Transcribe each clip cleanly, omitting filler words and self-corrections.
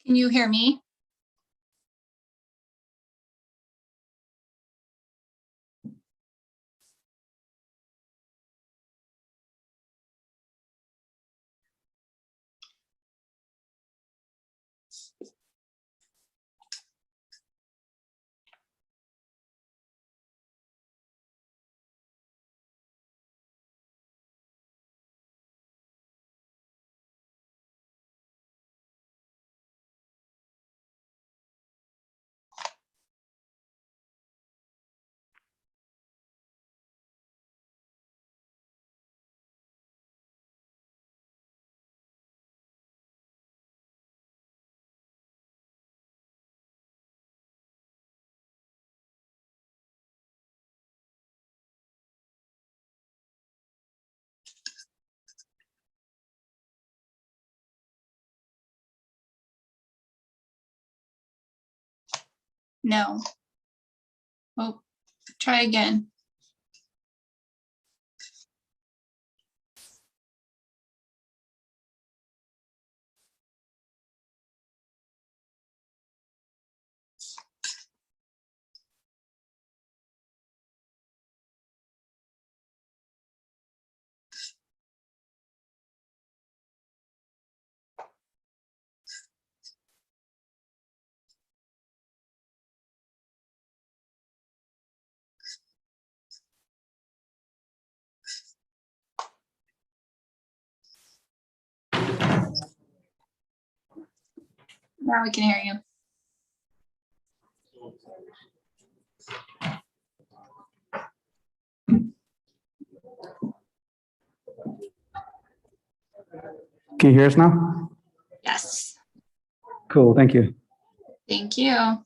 Can you hear me? No. Oh, try again. Now we can hear you. Can you hear us now? Yes. Cool, thank you. Thank you.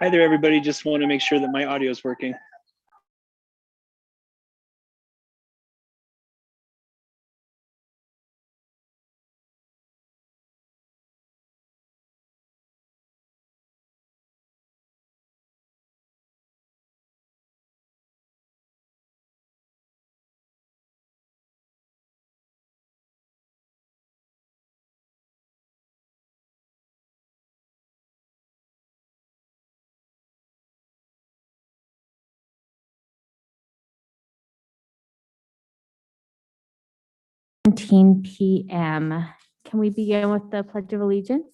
Hi there, everybody. Just want to make sure that my audio is working. PM. Can we begin with the Pledge of Allegiance?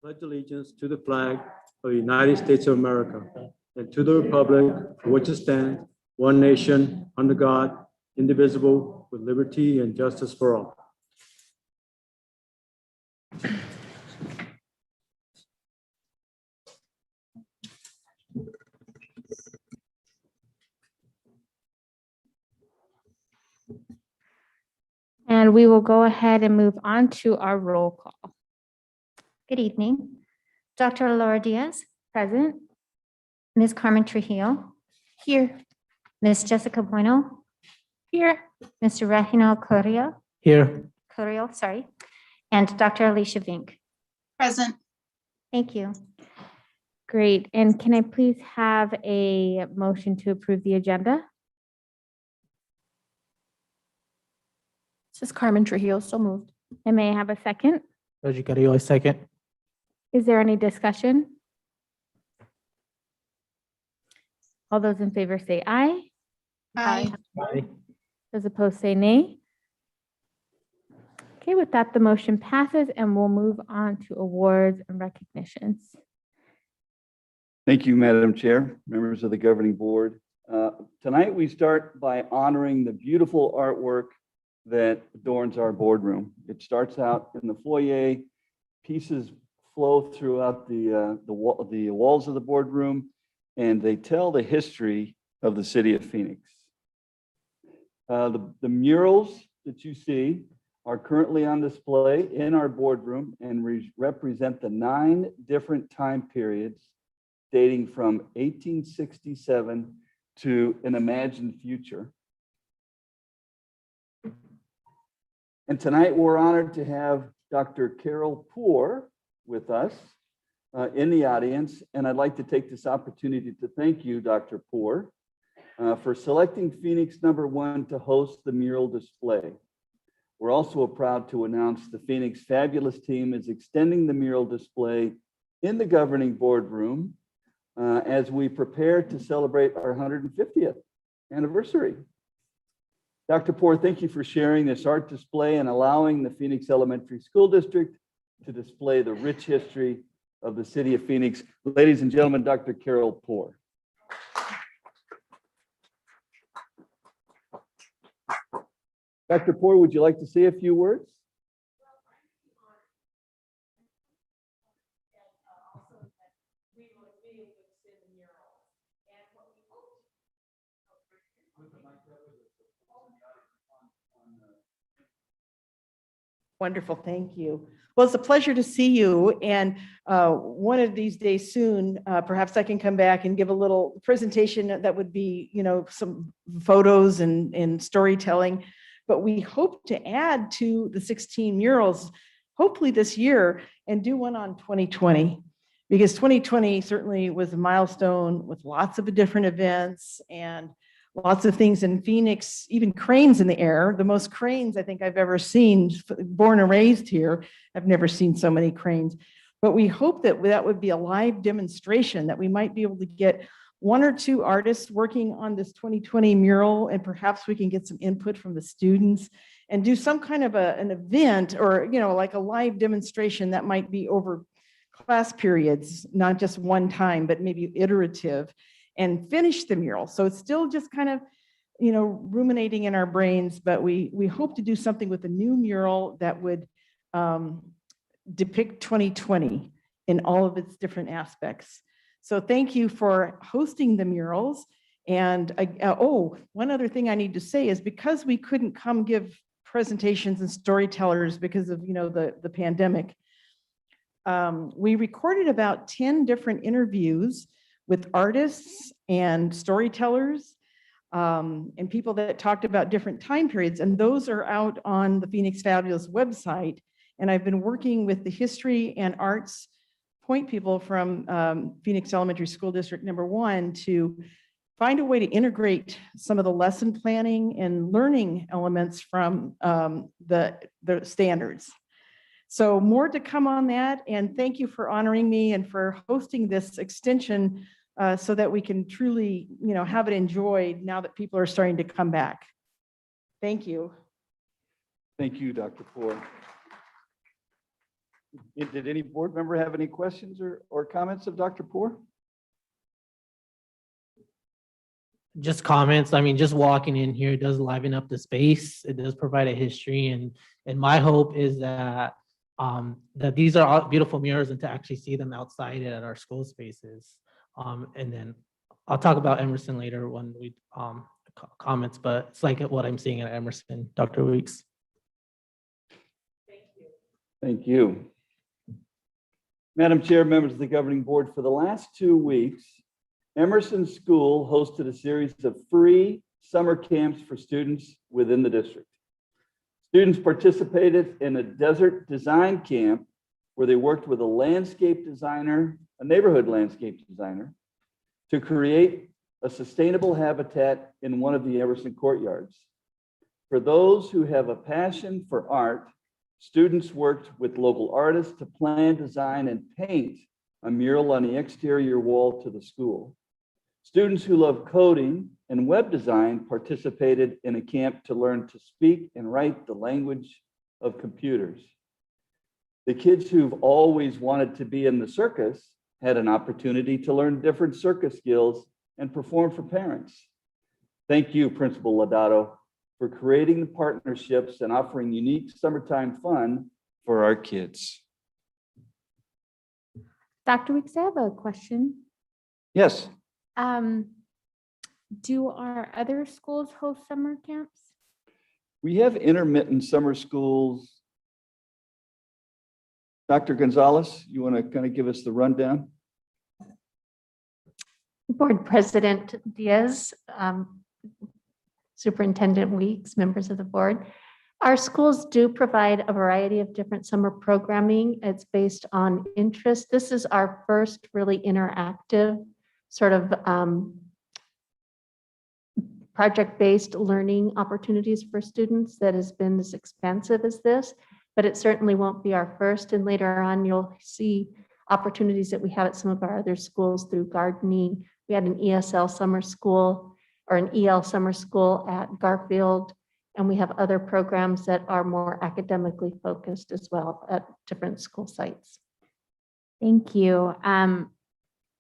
Pledge allegiance to the flag of the United States of America and to the republic for which it stands, one nation, under God, indivisible, with liberty and justice for all. And we will go ahead and move on to our roll call. Good evening. Dr. Laura Diaz, Present? Ms. Carmen Trujillo, Here. Ms. Jessica Bueno, Here. Mr. Reginald Here. Carrillo, sorry, and Dr. Alicia Vink. Present. Thank you. Great. And can I please have a motion to approve the agenda? This is Carmen Trujillo, so moved. And may I have a second? Reggie Carrillo, second. Is there any discussion? All those in favor say aye. Aye. Aye. Those opposed say nay. Okay, with that, the motion passes and we'll move on to awards and recognitions. Thank you, Madam Chair, members of the governing board. Tonight, we start by honoring the beautiful artwork that adorns our boardroom. It starts out in the foyer. Pieces flow throughout the walls of the boardroom, and they tell the history of the city of Phoenix. The murals that you see are currently on display in our boardroom and represent the 9 different time periods dating from 1867 to an imagined future. And tonight we're honored to have Dr. Carol Poor with us in the audience. And I'd like to take this opportunity to thank you, Dr. Poor, for selecting Phoenix #1 to host the mural display. We're also proud to announce the Phoenix Fabulous team is extending the mural display in the governing boardroom as we prepare to celebrate our 150th anniversary. Dr. Poor, thank you for sharing this art display and allowing the Phoenix Elementary School District to display the rich history of the city of Phoenix. Ladies and gentlemen, Dr. Carol Poor. Dr. Poor, would you like to say a few words? Wonderful, thank you. Well, it's a pleasure to see you. And one of these days soon, perhaps I can come back and give a little presentation that would be, some photos and storytelling. But we hope to add to the 16 murals, hopefully this year, and do one on 2020. Because 2020 certainly was a milestone with lots of different events and lots of things in Phoenix, even cranes in the air. The most cranes I think I've ever seen, born and raised here. I've never seen so many cranes. But we hope that that would be a live demonstration, that we might be able to get 1 or 2 artists working on this 2020 mural, and perhaps we can get some input from the students and do some kind of an event, or like a live demonstration that might be over class periods, not just one time, but maybe iterative, and finish the mural. So it's still just kind of, ruminating in our brains, but we hope to do something with a new mural that would depict 2020 in all of its different aspects. So thank you for hosting the murals. And one other thing I need to say is, because we couldn't come give presentations and storytellers because of, the pandemic. We recorded about 10 different interviews with artists and storytellers and people that talked about different time periods. And those are out on the Phoenix Fabulous website. And I've been working with the history and arts point people from Phoenix Elementary School District number 1 to find a way to integrate some of the lesson planning and learning elements from the standards. So more to come on that. And thank you for honoring me and for hosting this extension so that we can truly, have it enjoyed now that people are starting to come back. Thank you. Thank you, Dr. Poor. Did any board member have any questions or comments of Dr. Poor? Just comments. I mean, just walking in here does liven up the space. It does provide a history, and my hope is that that these are all beautiful murals and to actually see them outside at our school spaces. And then I'll talk about Emerson later when we comments, but it's like what I'm seeing at Emerson, Dr. Weeks. Thank you. Madam Chair, members of the governing board, for the last 2 weeks, Emerson School hosted a series of free summer camps for students within the district. Students participated in a desert design camp where they worked with a landscape designer, a neighborhood landscape designer, to create a sustainable habitat in one of the Emerson courtyards. For those who have a passion for art, students worked with local artists to plan, design, and paint a mural on the exterior wall to the school. Students who love coding and web design participated in a camp to learn to speak and write the language of computers. The kids who've always wanted to be in the circus had an opportunity to learn different circus skills and perform for parents. Thank you, Principal Lodato, for creating the partnerships and offering unique summertime fun for our kids. Dr. Weeks, I have a question. Yes, Do our other schools host summer camps? we have intermittent summer schools. Dr. Gonzalez, you want to kind of give us the rundown? Board President Diaz, Superintendent Weeks, members of the board. Our schools do provide a variety of different summer programming. It's based on interest. This is our first really interactive sort of project-based learning opportunities for students that has been as expansive as this, but it certainly won't be our first. And later on, you'll see opportunities that we have at some of our other schools through gardening. We had an ESL summer school or an EL summer school at Garfield, and we have other programs that are more academically focused as well at different school sites. Thank you.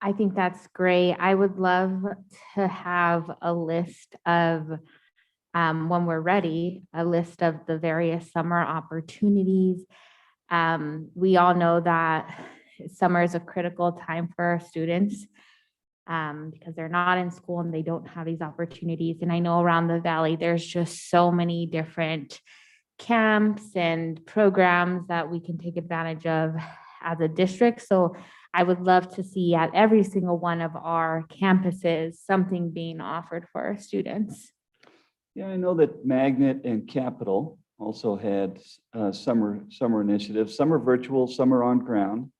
I think that's great. I would love to have a list of, when we're ready, a list of the various summer opportunities. We all know that summer is a critical time for our students because they're not in school and they don't have these opportunities. And I know around the valley, there's just so many different camps and programs that we can take advantage of as a district. So I would love to see at every single one of our campuses, something being offered for our students. Yeah, I know that Magnet and Capital also had summer initiatives. Some are virtual, some are on ground.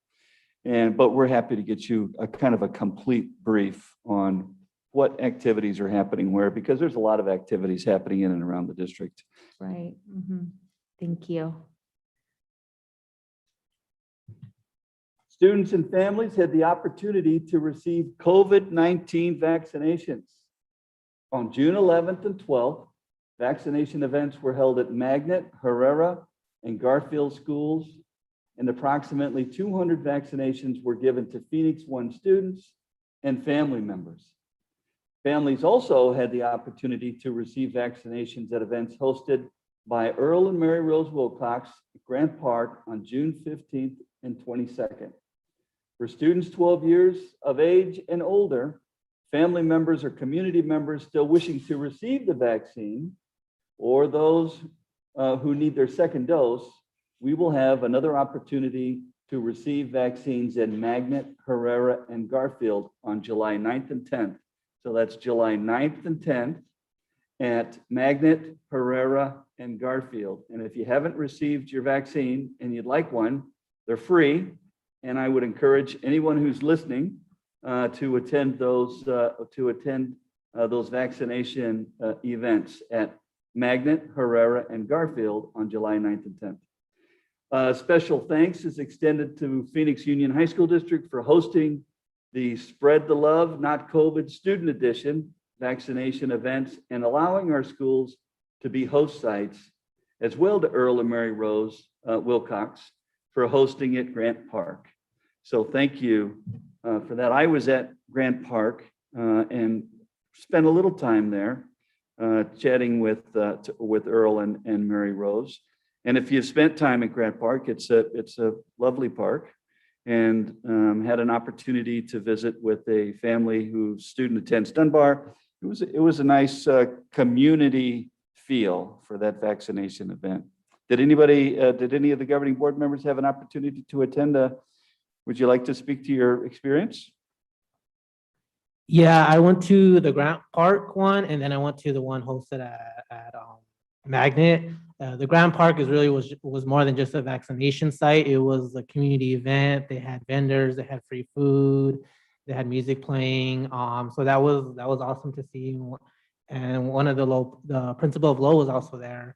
But we're happy to get you a kind of a complete brief on what activities are happening where, because there's a lot of activities happening in and around the district. Right. Thank you. Students and families had the opportunity to receive COVID-19 vaccinations. On June 11th and 12th, vaccination events were held at Magnet, Herrera, and Garfield schools, and approximately 200 vaccinations were given to Phoenix One students and family members. Families also had the opportunity to receive vaccinations at events hosted by Earl and Mary Rose Wilcox at Grant Park on June 15th and 22nd. For students 12 years of age and older, family members or community members still wishing to receive the vaccine, or those who need their second dose, we will have another opportunity to receive vaccines in Magnet, Herrera, and Garfield on July 9th and 10th. So that's July 9th and 10th at Magnet, Herrera, and Garfield. And if you haven't received your vaccine and you'd like one, they're free. And I would encourage anyone who's listening to attend those vaccination events at Magnet, Herrera, and Garfield on July 9th and 10th. Special thanks is extended to Phoenix Union High School District for hosting the Spread the Love, Not COVID Student Edition vaccination events and allowing our schools to be host sites, as well to Earl and Mary Rose Wilcox for hosting at Grant Park. So thank you for that. I was at Grant Park and spent a little time there chatting with Earl and Mary Rose. And if you've spent time at Grant Park, it's a lovely park, and had an opportunity to visit with a family whose student attends Dunbar. It was a nice community feel for that vaccination event. Did any of the governing board members have an opportunity to attend? Would you like to speak to your experience? Yeah, I went to the Grant Park one, and then I went to the one hosted at Magnet. The Grant Park was more than just a vaccination site. It was a community event. They had vendors, they had free food, they had music playing. So that was awesome to see. And one of the principal of Low was also there.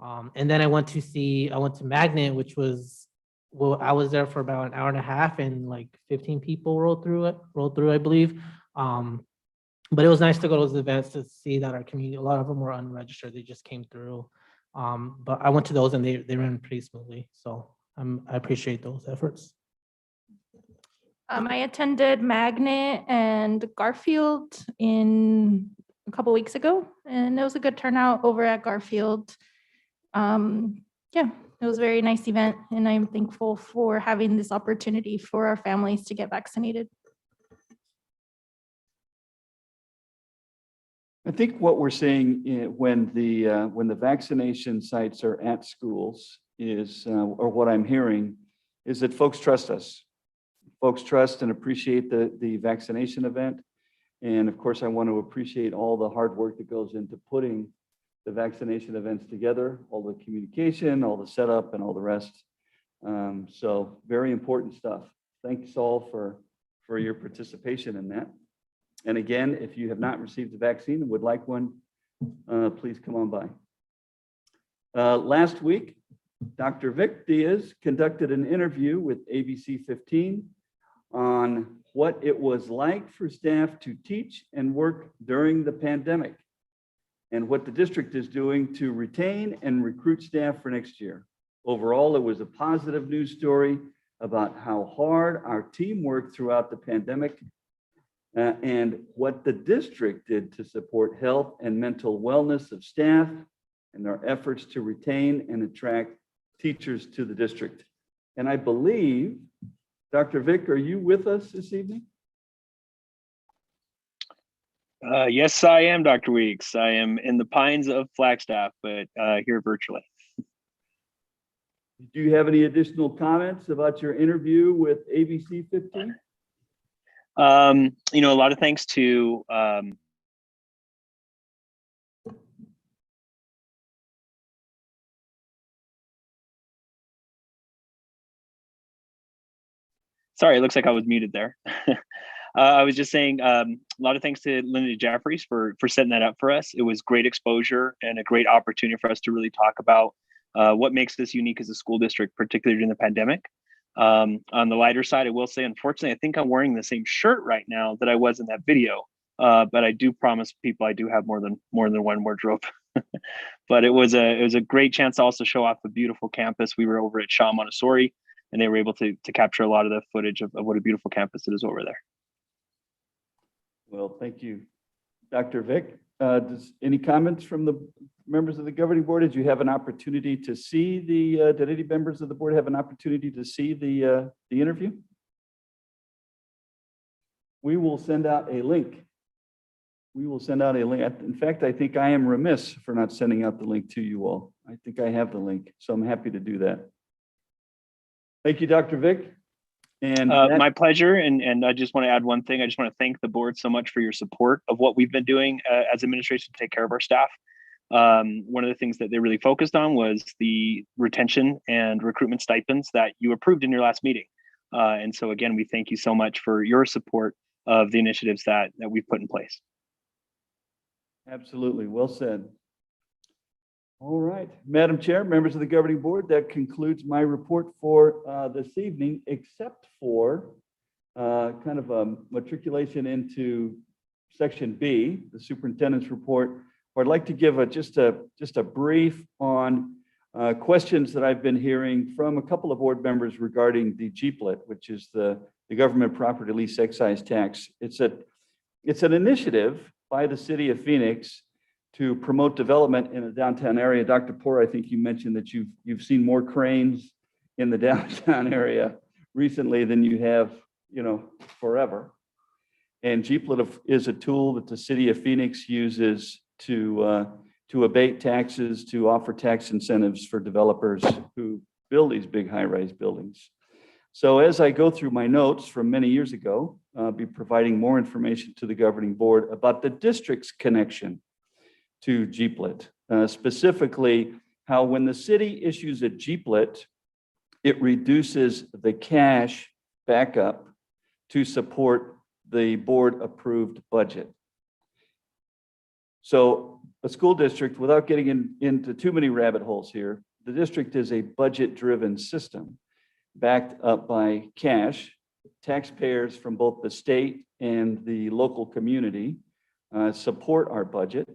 And then I went to Magnet, which was, well, I was there for about an hour and a half, and like 15 people rolled through, I believe. But it was nice to go to those events to see that our community, a lot of them were unregistered. They just came through. But I went to those and they ran pretty smoothly. So I appreciate those efforts. I attended Magnet and Garfield a couple weeks ago, and it was a good turnout over at Garfield. Yeah, it was a very nice event, and I'm thankful for having this opportunity for our families to get vaccinated. I think what we're seeing when the vaccination sites are at schools is, or what I'm hearing, is that folks trust us. Folks trust and appreciate the vaccination event. And of course, I want to appreciate all the hard work that goes into putting the vaccination events together, all the communication, all the setup, and all the rest. So very important stuff. Thanks all for your participation in that. And again, if you have not received the vaccine and would like one, please come on by. Last week, Dr. Vic Diaz conducted an interview with ABC 15 on what it was like for staff to teach and work during the pandemic, and what the district is doing to retain and recruit staff for next year. Overall, it was a positive news story about how hard our team worked throughout the pandemic and what the district did to support health and mental wellness of staff and our efforts to retain and attract teachers to the district. And I believe, Dr. Vic, are you with us this evening? Yes, I am, Dr. Weeks. I am in the pines of Flagstaff, but here virtually. Do you have any additional comments about your interview with ABC 15? A lot of thanks to sorry, it looks like I was muted there. I was just saying a lot of thanks to Linda Jeffries for setting that up for us. It was great exposure and a great opportunity for us to really talk about what makes this unique as a school district, particularly during the pandemic. On the lighter side, I will say, unfortunately, I think I'm wearing the same shirt right now that I was in that video. But I do promise people I do have more than one wardrobe. But it was a great chance to also show off the beautiful campus. We were over at Shaw Montessori, and they were able to capture a lot of the footage of what a beautiful campus it is over there. Well, thank you, Dr. Vic. Any comments from the members of the governing board? Did you have an opportunity to see did any members of the board have an opportunity to see the interview? We will send out a link. We will send out a link. In fact, I think I am remiss for not sending out the link to you all. I think I have the link, so I'm happy to do that. Thank you, Dr. Vic. And My pleasure. And I just want to add one thing. I just want to thank the board so much for your support of what we've been doing as administration to take care of our staff. One of the things that they really focused on was the retention and recruitment stipends that you approved in your last meeting. And so again, we thank you so much for your support of the initiatives that we've put in place. absolutely, well said. All right, Madam Chair, members of the governing board, that concludes my report for this evening, except for kind of a matriculation into section B, the superintendent's report, where I'd like to give just a brief on questions that I've been hearing from a couple of board members regarding the GPLET, which is the government property lease excise tax. It's an initiative by the city of Phoenix to promote development in the downtown area. Dr. Poor, I think you mentioned that you've seen more cranes in the downtown area recently than you have, forever. And GPLET is a tool that the city of Phoenix uses to abate taxes, to offer tax incentives for developers who build these big high-rise buildings. So as I go through my notes from many years ago, I'll be providing more information to the governing board about the district's connection to GPLET, specifically how when the city issues a GPLET, it reduces the cash backup to support the board-approved budget. So a school district, without getting into too many rabbit holes here, the district is a budget-driven system backed up by cash. Taxpayers from both the state and the local community support our budget.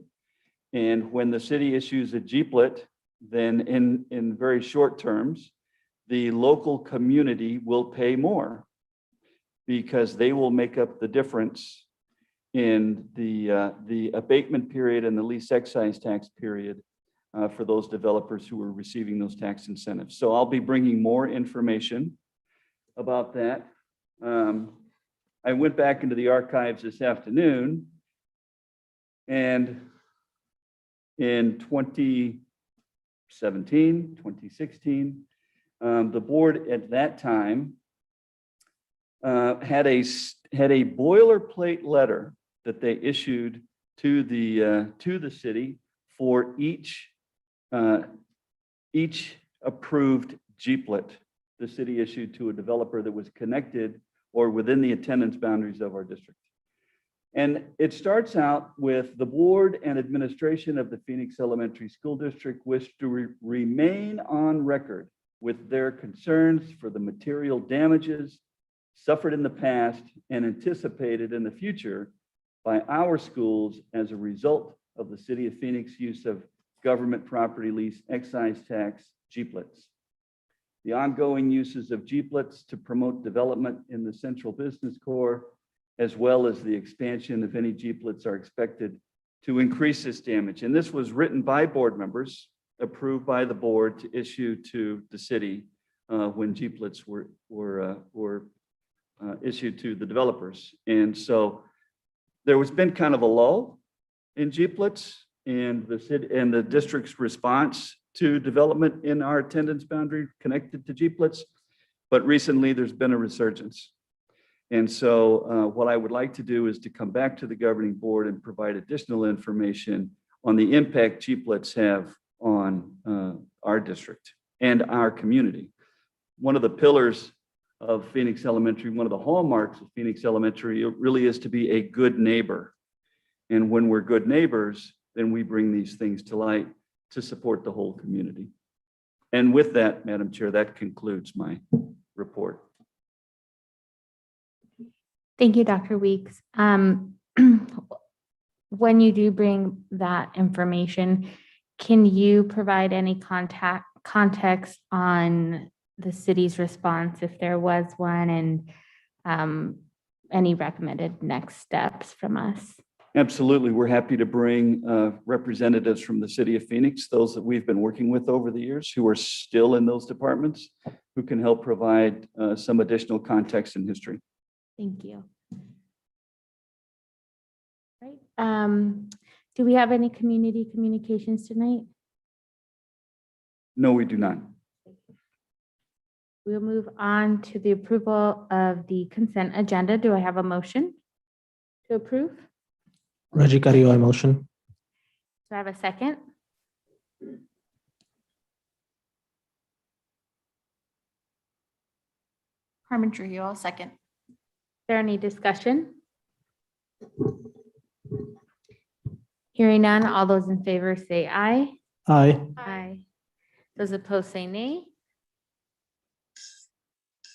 And when the city issues a GPLET, then in very short terms, the local community will pay more because they will make up the difference in the abatement period and the lease excise tax period for those developers who are receiving those tax incentives. So I'll be bringing more information about that. I went back into the archives this afternoon, and in 2017, 2016, the board at that time had a boilerplate letter that they issued to the city for each approved GPLET the city issued to a developer that was connected or within the attendance boundaries of our district. And it starts out with the board and administration of the Phoenix Elementary School District wish to remain on record with their concerns for the material damages suffered in the past and anticipated in the future by our schools as a result of the city of Phoenix use of government property lease excise tax GPLETs. The ongoing uses of GPLETs to promote development in the central business core, as well as the expansion of any GPLETs are expected to increase this damage. And this was written by board members, approved by the board to issue to the city when GPLETs were issued to the developers. And so there was been kind of a lull in GPLETs and the city and the district's response to development in our attendance boundary connected to GPLETs. But recently there's been a resurgence. And so what I would like to do is to come back to the governing board and provide additional information on the impact GPLETs have on our district and our community. One of the pillars of Phoenix Elementary, one of the hallmarks of Phoenix Elementary, it really is to be a good neighbor. And when we're good neighbors, then we bring these things to light to support the whole community. And with that, Madam Chair, that concludes my report. Thank you, Dr. Weeks. When you do bring that information, can you provide any context on the city's response, if there was one, and any recommended next steps from us? Absolutely. We're happy to bring representatives from the city of Phoenix, those that we've been working with over the years who are still in those departments, who can help provide some additional context and history. Thank you. Right. Do we have any community communications tonight? No, we do not. We'll move on to the approval of the consent agenda. Do I have a motion to approve? Reggie Carrillo, I motion. Do I have a second? Carmen Trujillo, I'll second. Is there any discussion? Hearing none, all those in favor say aye. Aye. Aye. Those opposed say nay.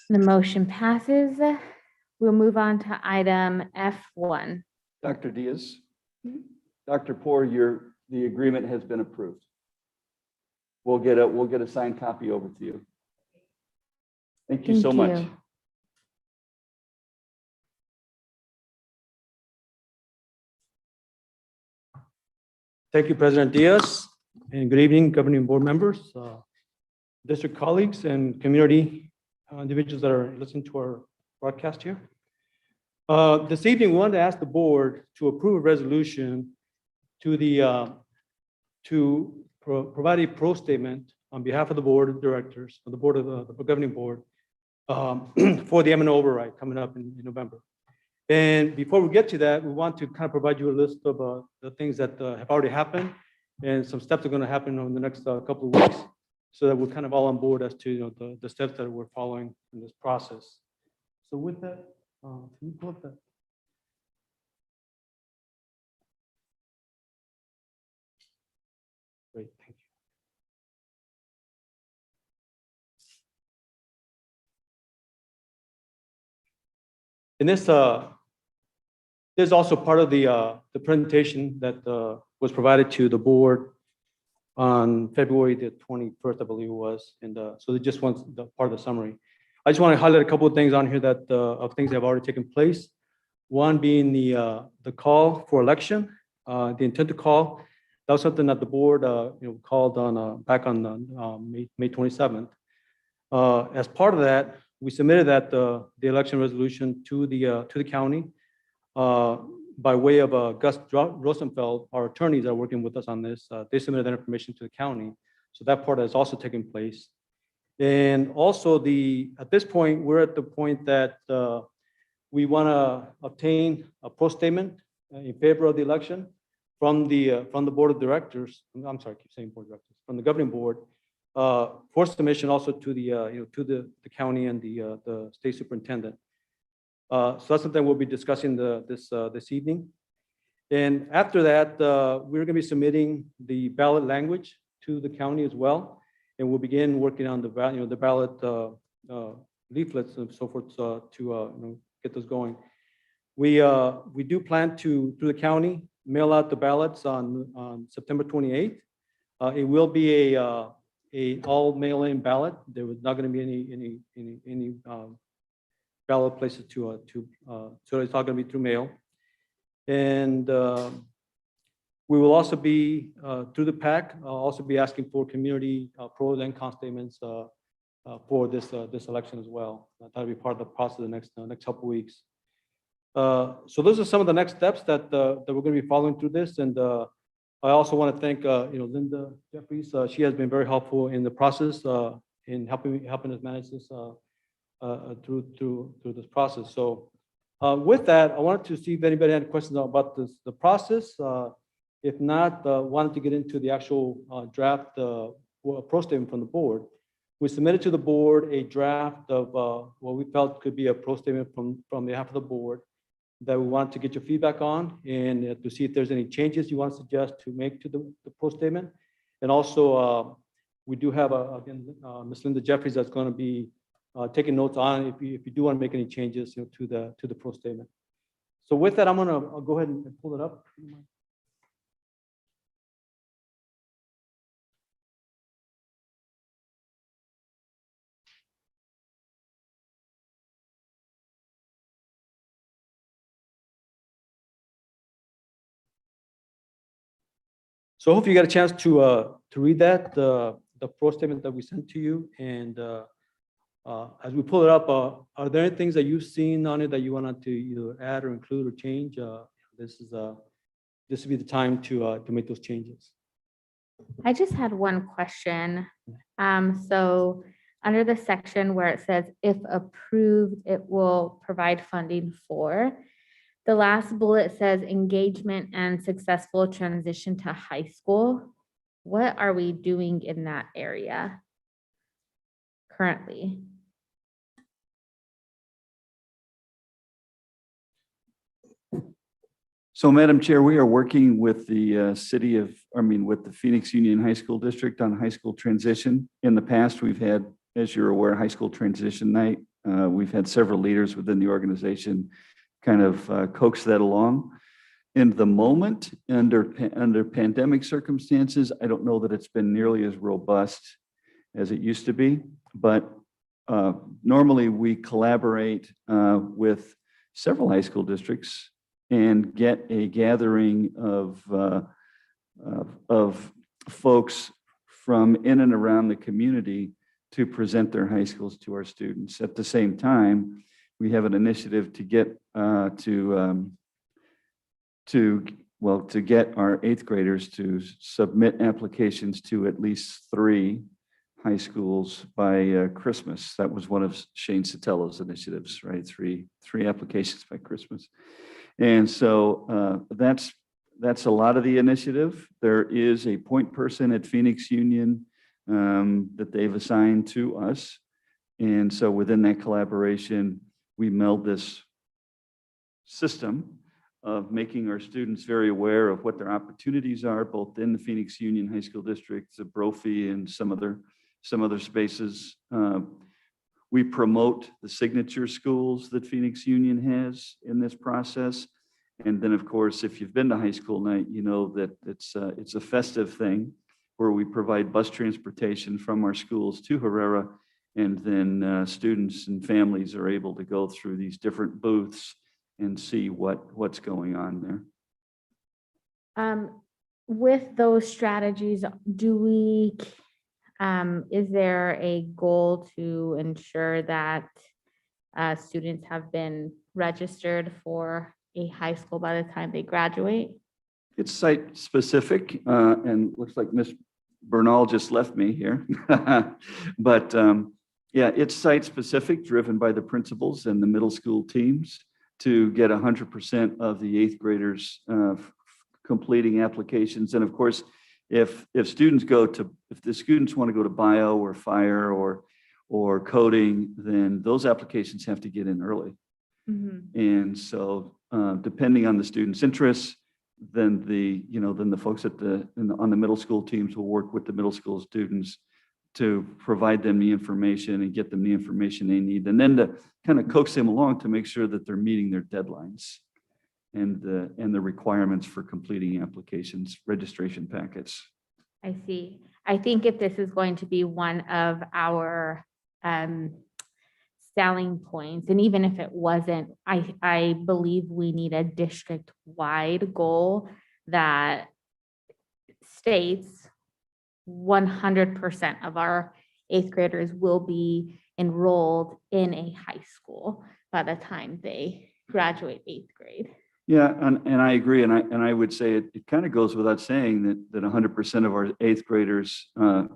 The motion passes. We'll move on to item F1. Dr. Diaz, Dr. Poor, the agreement has been approved. We'll get a signed copy over to you. Thank you so Thank much. you. Thank you, President Diaz, and good evening, governing board members, district colleagues, and community individuals that are listening to our broadcast here. This evening, we wanted to ask the board to approve a resolution to provide a pro statement on behalf of the board of directors, of the board of the governing board, for the M&O override coming up in November. And before we get to that, we want to kind of provide you a list of the things that have already happened and some steps are going to happen over the next couple of weeks, so that we're kind of all on board as to the steps that we're following in this process. So with that, can you pull up that? Great, thank you. And this is also part of the presentation that was provided to the board on February the 21st, I believe it was. And so it just wants the part of the summary. I just want to highlight a couple of things on here that of things that have already taken place. One being the call for election, the intent to call. That was something that the board called on back on May 27th. As part of that, we submitted the election resolution to the county by way of Gus Rosenfeld. Our attorneys are working with us on this. They submitted that information to the county, so that part has also taken place. And also at this point, we're at the point that we want to obtain a pro statement in favor of the election from the board of directors. I'm sorry, I keep saying board of directors, from the governing board, for submission also to the county and the state superintendent. So that's something we'll be discussing this evening. And after that, we're going to be submitting the ballot language to the county as well. And we'll begin working on the ballot leaflets and so forth to get those going. We do plan to, through the county, mail out the ballots on September 28th. It will be a all mail-in ballot. There was not going to be any ballot places so it's all going to be through mail. And we will also be through the PAC, also be asking for community pros and cons statements for this election as well. That'll be part of the process the next couple of weeks. So those are some of the next steps that we're going to be following through this. And I also want to thank Linda Jeffries. She has been very helpful in the process in helping us manage this through this process. So with that, I wanted to see if anybody had questions about the process. If not, wanted to get into the actual draft pro statement from the board. We submitted to the board a draft of what we felt could be a pro statement from behalf of the board that we wanted to get your feedback on and to see if there's any changes you want to suggest to make to the pro statement. And also, we do have, again, Ms. Linda Jeffries that's going to be taking notes on if you do want to make any changes to the pro statement. So with that, I'll go ahead and pull it up. So I hope you got a chance to read that, the pro statement that we sent to you. And as we pull it up, are there any things that you've seen on it that you wanted to either add or include or change? This would be the time to make those changes. I just had one question. So under the section where it says, if approved, it will provide funding for. The last bullet says engagement and successful transition to high school. What are we doing in that area currently? So, Madam Chair, we are working with the with the Phoenix Union High School District on high school transition. In the past, we've had, as you're aware, high school transition night. We've had several leaders within the organization kind of coax that along. In the moment, under pandemic circumstances, I don't know that it's been nearly as robust as it used to be, but normally we collaborate with several high school districts and get a gathering of folks from in and around the community to present their high schools to our students. At the same time, we have an initiative to get to get our eighth graders to submit applications to at least 3 high schools by Christmas. That was one of Shane Sotelo initiatives, right? Three applications by Christmas. And so that's a lot of the initiative. There is a point person at Phoenix Union that they've assigned to us. And so within that collaboration, we meld this system of making our students very aware of what their opportunities are, both in the Phoenix Union High School District, the Brophy, and some other spaces. We promote the signature schools that Phoenix Union has in this process. And then, of course, if you've been to high school night, you know that it's a festive thing where we provide bus transportation from our schools to Herrera, and then students and families are able to go through these different booths and see what's going on there. With those strategies, is there a goal to ensure that students have been registered for a high school by the time they graduate? It's site specific, and looks like Ms. Bernal just left me here. But yeah, it's site specific, driven by the principals and the middle school teams to get 100% of the eighth graders completing applications. And of course, if the students want to go to bio or fire or coding, then those applications have to get in early. Mm-hmm. And so depending on the student's interests, then the folks on the middle school teams will work with the middle school students to provide them the information and get them the information they need, and then to kind of coax them along to make sure that they're meeting their deadlines and the requirements for completing applications, registration packets. I see. I think if this is going to be one of our selling points, and even if it wasn't, I believe we need a district-wide goal that states 100% of our eighth graders will be enrolled in a high school by the time they graduate eighth grade. Yeah, and I agree, and I would say it kind of goes without saying that 100% of our eighth graders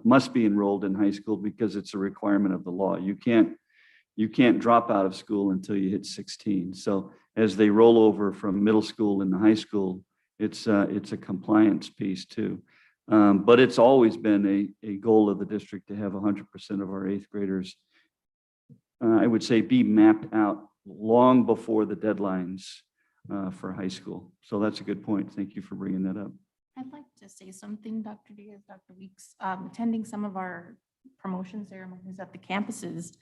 must be enrolled in high school because it's a requirement of the law. You can't drop out of school until you hit 16. So as they roll over from middle school into high school, it's a compliance piece too. But it's always been a goal of the district to have 100% of our eighth graders, I would say, be mapped out long before the deadlines for high school. So that's a good point. Thank you for bringing that up. I'd like to say something, Dr. Diaz, Dr. Weeks, attending some of our promotion ceremonies at the campuses.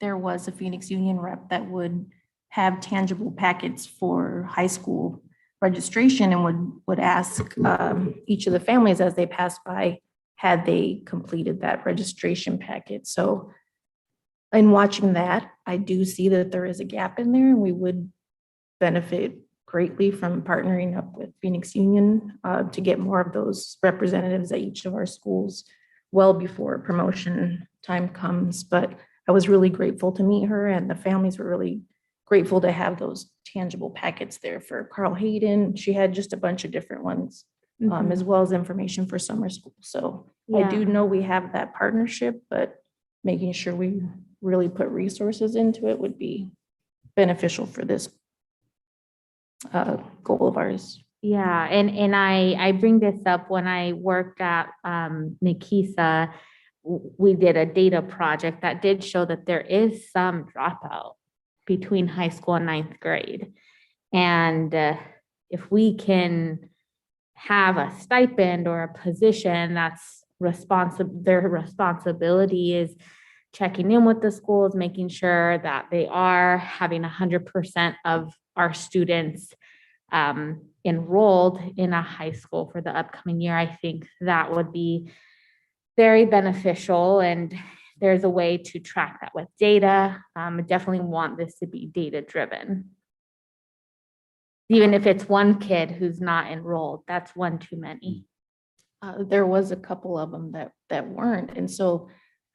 There was a Phoenix Union rep that would have tangible packets for high school registration and would ask each of the families as they passed by, had they completed that registration packet. So in watching that, I do see that there is a gap in there, and we would benefit greatly from partnering up with Phoenix Union to get more of those representatives at each of our schools well before promotion time comes. But I was really grateful to meet her, and the families were really grateful to have those tangible packets there for Carl Hayden. She had just a bunch of different ones Mhm. as well as information for summer school. So I do Yeah. know we have that partnership, but making sure we really put resources into it would be beneficial for this goal of ours. Yeah, and I bring this up when I worked at Nikisa. We did a data project that did show that there is some dropout between high school and ninth grade. And if we can have a stipend or a position that's responsible, their responsibility is checking in with the schools, making sure that they are having 100% of our students enrolled in a high school for the upcoming year. I think that would be very beneficial, and there's a way to track that with data. I definitely want this to be data driven. Even if it's one kid who's not enrolled, that's one too many. There was a couple of them that weren't. And so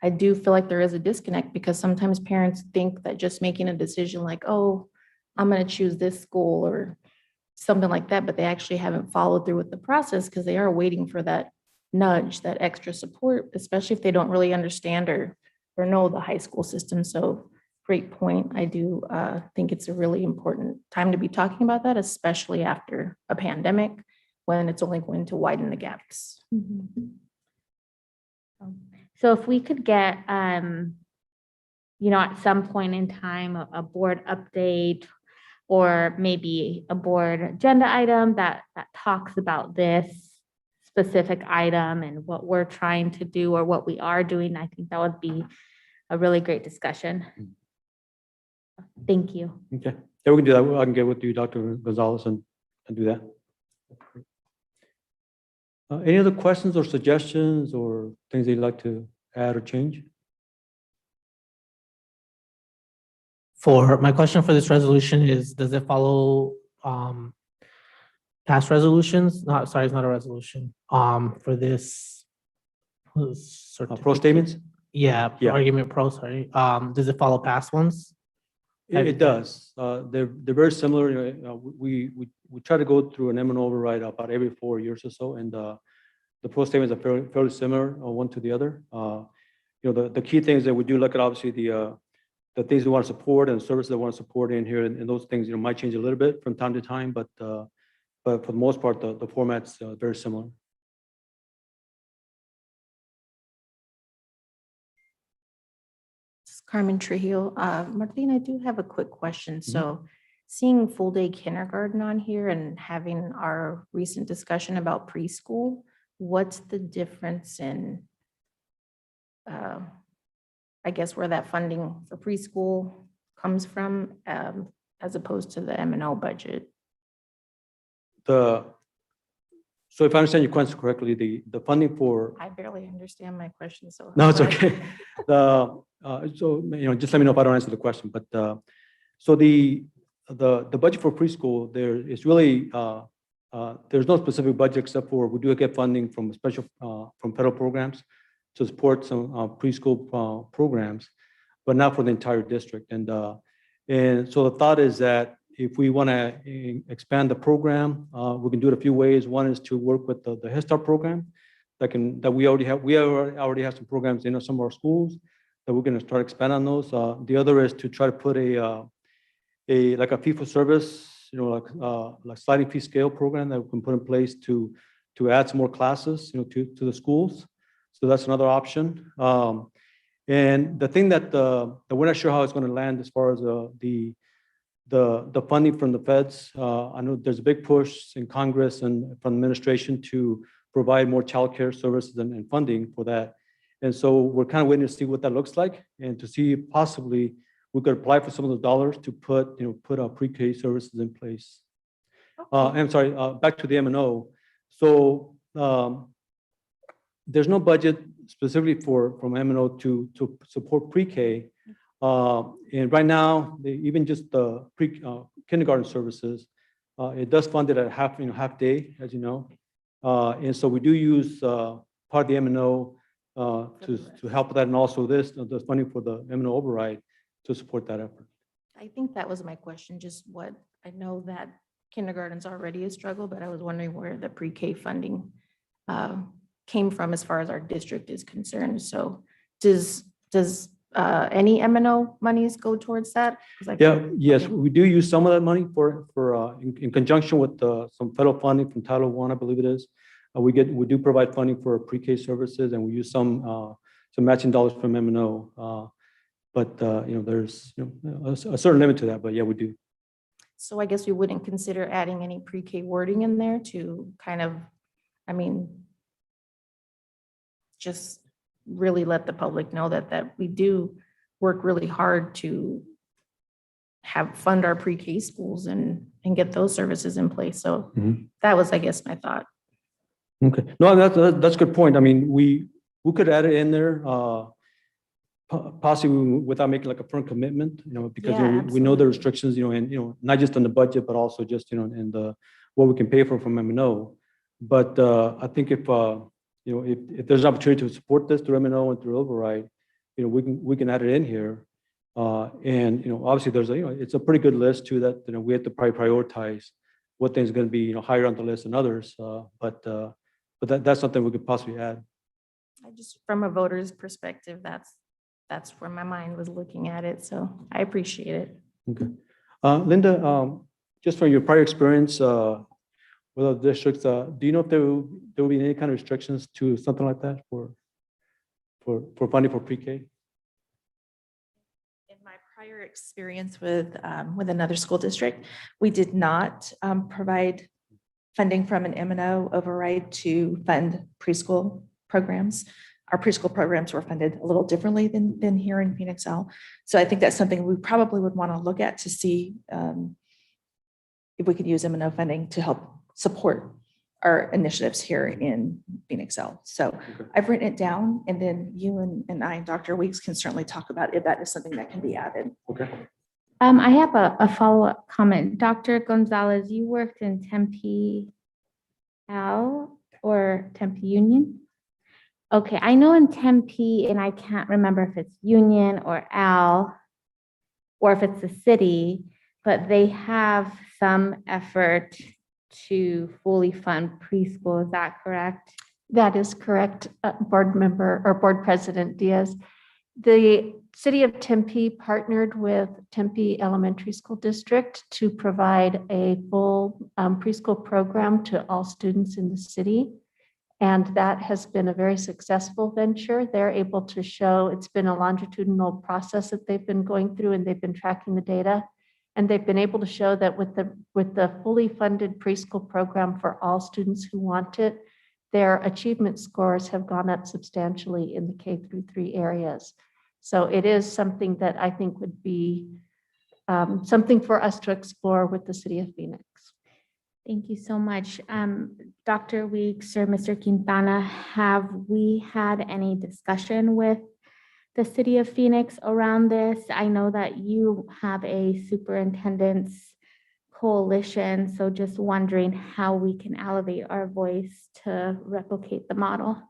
I do feel like there is a disconnect because sometimes parents think that just making a decision like, oh, I'm going to choose this school or something like that, but they actually haven't followed through with the process because they are waiting for that nudge, that extra support, especially if they don't really understand or know the high school system. So great point. I do think it's a really important time to be talking about that, especially after a pandemic, when it's only going to widen the gaps. So if we could get, at some point in time, a board update or maybe a board agenda item that talks about this specific item and what we're trying to do or what we are doing, I think that would be a really great discussion. Thank you. Okay, yeah, we can do that. I can get with you, Dr. Gonzalez, and do that. Any other questions or suggestions or things that you'd like to add or change? For my question for this resolution is, does it follow past resolutions? Not, sorry, it's not a resolution. For this Pro certificate. statements? Yeah, Yeah. argument pro, sorry. Does it follow past ones? It does. They're very similar. We try to go through an M&O override about every 4 years or so, and the pro statements are fairly similar one to the other. The key things that we do look at, obviously, the things we want to support and services that we want to support in here, and those things might change a little bit from time to time, but for the most part, the format's very similar. This is Carmen Trujillo. Marlene, I do have a quick question. So seeing full day kindergarten on here and having our recent discussion about preschool, what's the difference in, I guess, where that funding for preschool comes from as opposed to the M&O budget? So if I understand your question correctly, the funding for I barely understand my question, so. no, it's okay. Just let me know if I don't answer the question. But so the budget for preschool, there is really there's no specific budget except for we do get funding from special from federal programs to support some preschool programs, but not for the entire district. And so the thought is that if we want to expand the program, we can do it a few ways. One is to work with the Head Start program that we already have. We already have some programs in some of our schools that we're going to start expanding on those. The other is to try to put a fee for service, like sliding fee scale program that we can put in place to add some more classes, to the schools. So that's another option. And the thing that we're not sure how it's going to land as far as the funding from the feds. I know there's a big push in Congress and from the administration to provide more childcare services and funding for that. And so we're kind of waiting to see what that looks like and to see if possibly we could apply for some of those dollars to put our pre-K services in place. I'm sorry, back to the M&O. So there's no budget specifically from M&O to support pre-K. And right now, even just the kindergarten services, it does fund it at half day, as you know. And so we do use part of the M&O to help with that, and also the funding for the M&O override to support that effort. I think that was my question, just what, I know that kindergarten's already a struggle, but I was wondering where the pre-K funding came from as far as our district is concerned. So does any M&O monies go towards that? 'Cause I Yeah, feel- yes, okay. we do use some of that money in conjunction with some federal funding from Title I, I believe it is. We do provide funding for pre-K services, and we use some matching dollars from M&O. But there's a certain limit to that, but yeah, we do. So I guess we wouldn't consider adding any pre-K wording in there to kind of, I mean, just really let the public know that we do work really hard to fund our pre-K schools and get those services in place. So Mhm. that was, I guess, my thought. Okay, no, that's a good point. I mean, we could add it in there, possibly without making like a firm commitment, because Yeah, we know the absolutely. restrictions, and not just on the budget, but also just, in what we can pay for from M&O. But I think if there's an opportunity to support this through M&O and through override, we can add it in here. And obviously it's a pretty good list too, that we have to probably prioritize what things are going to be higher on the list than others. But that's something we could possibly add. I just, from a voter's perspective, that's where my mind was looking at it. So I appreciate it. Okay. Linda, just from your prior experience with other districts, do you know if there will be any kind of restrictions to something like that for funding for pre-K? In my prior experience with another school district, we did not provide funding from an M&O override to fund preschool programs. Our preschool programs were funded a little differently than here in Phoenix L. So I think that's something we probably would want to look at to see if we could use M&O funding to help support our initiatives here in Phoenix L. So I've written it down, and then you and I, Dr. Weeks, can certainly talk about if that is something that can be added. Okay. I have a follow-up comment. Dr. Gonzalez, you worked in Tempe L or Tempe Union? Okay, I know in Tempe, and I can't remember if it's Union or L, or if it's the city, but they have some effort to fully fund preschool. Is that correct? That is correct, Board Member or Board President Diaz. The City of Tempe partnered with Tempe Elementary School District to provide a full preschool program to all students in the city. And that has been a very successful venture. They're able to show, it's been a longitudinal process that they've been going through, and they've been tracking the data. And they've been able to show that with the fully funded preschool program for all students who want it, their achievement scores have gone up substantially in the K-3 areas. So it is something that I think would be something for us to explore with the City of Phoenix. Thank you so much. Dr. Weeks or Mr. Quintana, have we had any discussion with the City of Phoenix around this? I know that you have a superintendent's coalition, so just wondering how we can elevate our voice to replicate the model.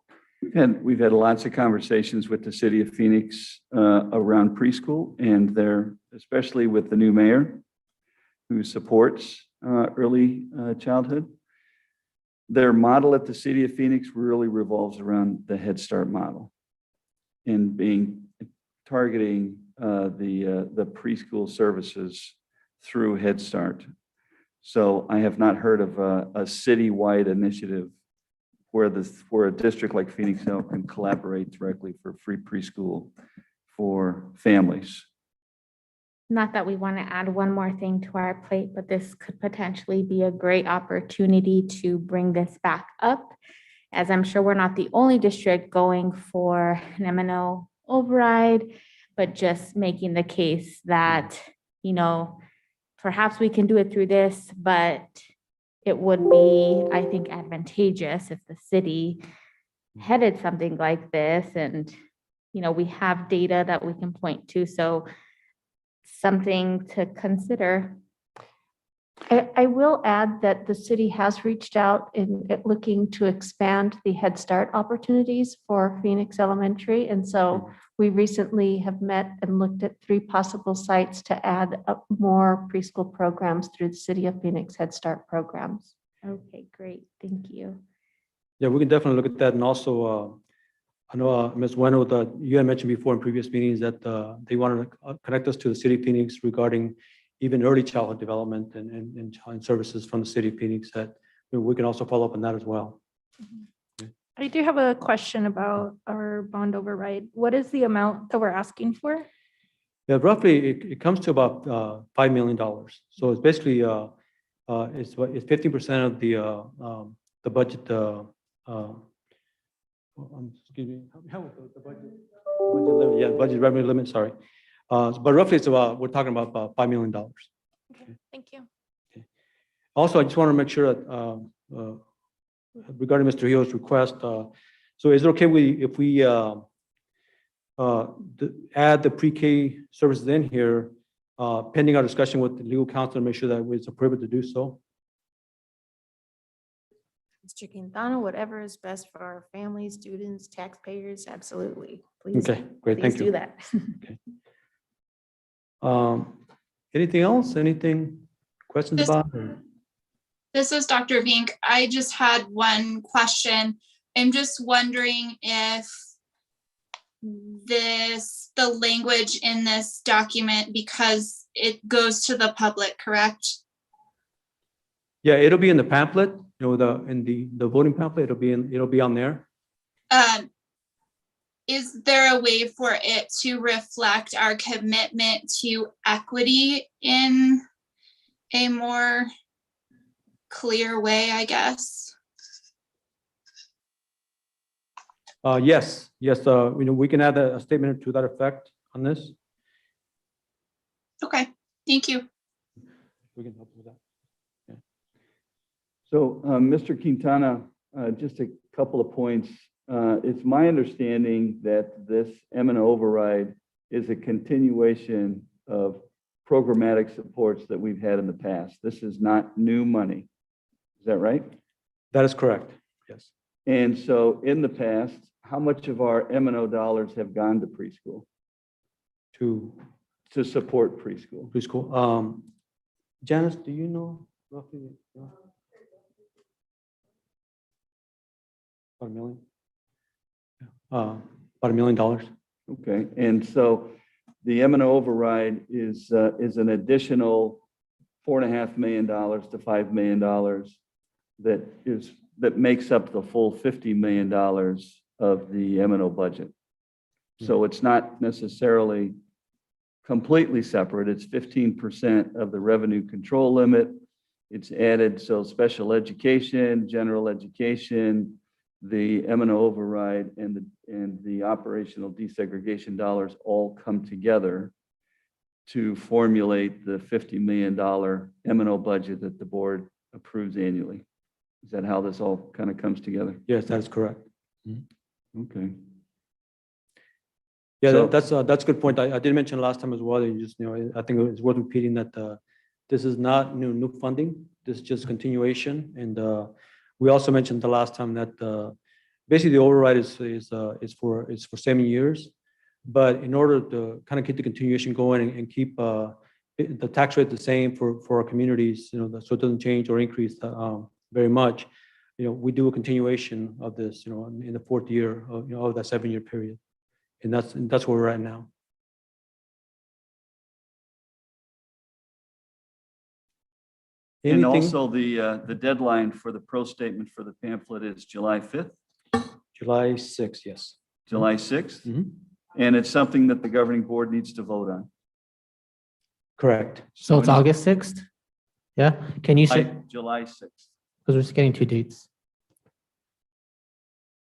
We've had lots of conversations with the City of Phoenix around preschool, and especially with the new mayor who supports early childhood. Their model at the City of Phoenix really revolves around the Head Start model and targeting the preschool services through Head Start. So I have not heard of a citywide initiative where a district like Phoenix Hill can collaborate directly for free preschool for families. Not that we want to add one more thing to our plate, but this could potentially be a great opportunity to bring this back up, as I'm sure we're not the only district going for an M&O override, but just making the case that, perhaps we can do it through this, but it would be, I think, advantageous if the city headed something like this, and, we have data that we can point to. So something to consider. I will add that the city has reached out in looking to expand the Head Start opportunities for Phoenix Elementary. And so we recently have met and looked at 3 possible sites to add up more preschool programs through the City of Phoenix Head Start programs. Okay, great. Thank you. Yeah, we can definitely look at that. And also, I know, Ms. Bueno, that you had mentioned before in previous meetings that they wanted to connect us to the City of Phoenix regarding even early childhood development and services from the City of Phoenix that we can also follow up on that as well. I do have a question about our bond override. What is the amount that we're asking for? Yeah, roughly, it comes to about $5 million. So it's basically, it's 15% of the budget, excuse me, how was the budget? Budget limit, yeah, budget revenue limit, sorry. But roughly, it's about, we're talking about $5 million. Okay, thank you. Also, I just want to make sure that regarding Mr. Hill's request, so is it okay if we add the pre-K services in here, pending our discussion with the legal counsel to make sure that it's appropriate to do so? Mr. Quintana, whatever is best for our families, students, taxpayers, absolutely. Please, Okay, great, please thank do you. that. Anything else? Anything, questions This- about? Or- This is Dr. Vink. I just had one question. I'm just wondering if the language in this document, because it goes to the public, correct? Yeah, it'll be in the pamphlet, in the voting pamphlet, it'll be on there. Is there a way for it to reflect our commitment to equity in a more clear way, I guess? Yes, we can add a statement to that effect on this. Okay, thank you. We can help with that. So, Mr. Quintana, just a couple of points. It's my understanding that this M&O override is a continuation of programmatic supports that we've had in the past. This is not new money. Is that right? That is correct, yes. And so in the past, how much of our M&O dollars have gone to preschool To to support preschool? preschool. Janice, do you know roughly? About $1 million? About $1 million. Okay, and so the M&O override is an additional $4.5 million to $5 million that makes up the full $50 million of the M&O budget. So it's not necessarily completely separate. It's 15% of the revenue control limit. It's added, so special education, general education, the M&O override and the operational desegregation dollars all come together to formulate the $50 million M&O budget that the board approves annually. Is that how this all kind of comes together? Yes, that is correct. Okay. Yeah, So- that's a good point. I did mention last time as well, that you just, I think it's worth repeating that this is not new funding. This is just continuation. And we also mentioned the last time that basically the override is for 7 years. But in order to kind of keep the continuation going and keep the tax rate the same for our communities, so it doesn't change or increase very much, we do a continuation of this, in the 4th year of that 7-year period. And that's where we're at now. And Anything? also the deadline for the pro statement for the pamphlet is July 5th, July 6th, yes. July 6th. Mhm. And it's something that the governing board needs to vote on. Correct. So it's August 6th? Yeah, can you say, July 6th. because we're just getting 2 dates.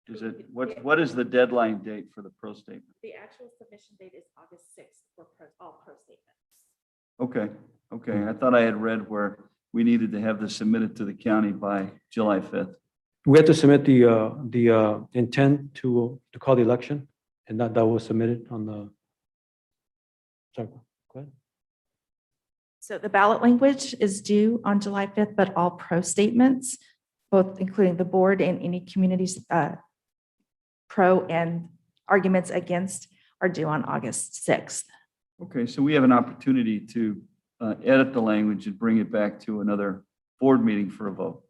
Is it, what is the deadline date for the pro statement? The actual submission date is August 6th for all pro statements. Okay. I thought I had read where we needed to have this submitted to the county by July 5th. We have to submit the intent to call the election, and that was submitted on the, sorry, go ahead. So the ballot language is due on July 5th, but all pro statements, both including the board and any communities, pro and arguments against, are due on August 6th. Okay, so we have an opportunity to edit the language and bring it back to another board meeting for a vote.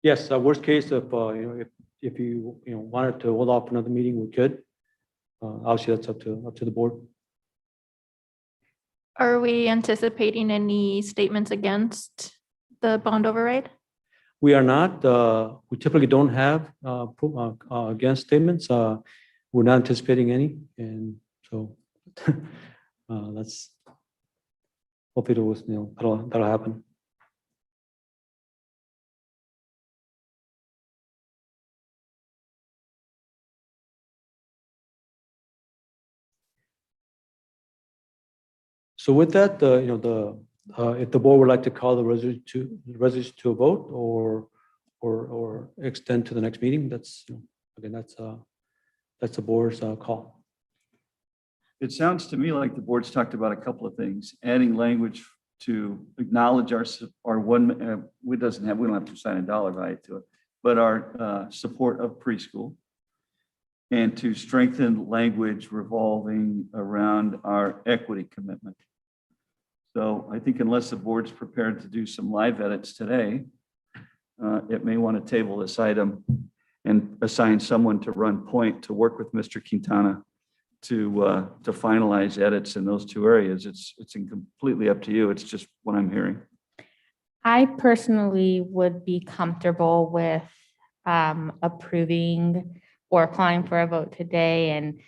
Yes, worst case, if you wanted to hold off another meeting, we could. Obviously, that's up to the board. Are we anticipating any statements against the bond override? We are not, we typically don't have against statements. We're not anticipating any, and so that's hopefully that'll happen. So with that, if the board would like to call the resolution to a vote or extend to the next meeting, that's, again, that's the board's call. It sounds to me like the board's talked about a couple of things, adding language to acknowledge our one, we don't have to assign a dollar value to it, but our support of preschool, and to strengthen language revolving around our equity commitment. So I think unless the board's prepared to do some live edits today, it may want to table this item and assign someone to run point to work with Mr. Quintana to finalize edits in those two areas. It's completely up to you. It's just what I'm hearing. I personally would be comfortable with approving or calling for a vote today and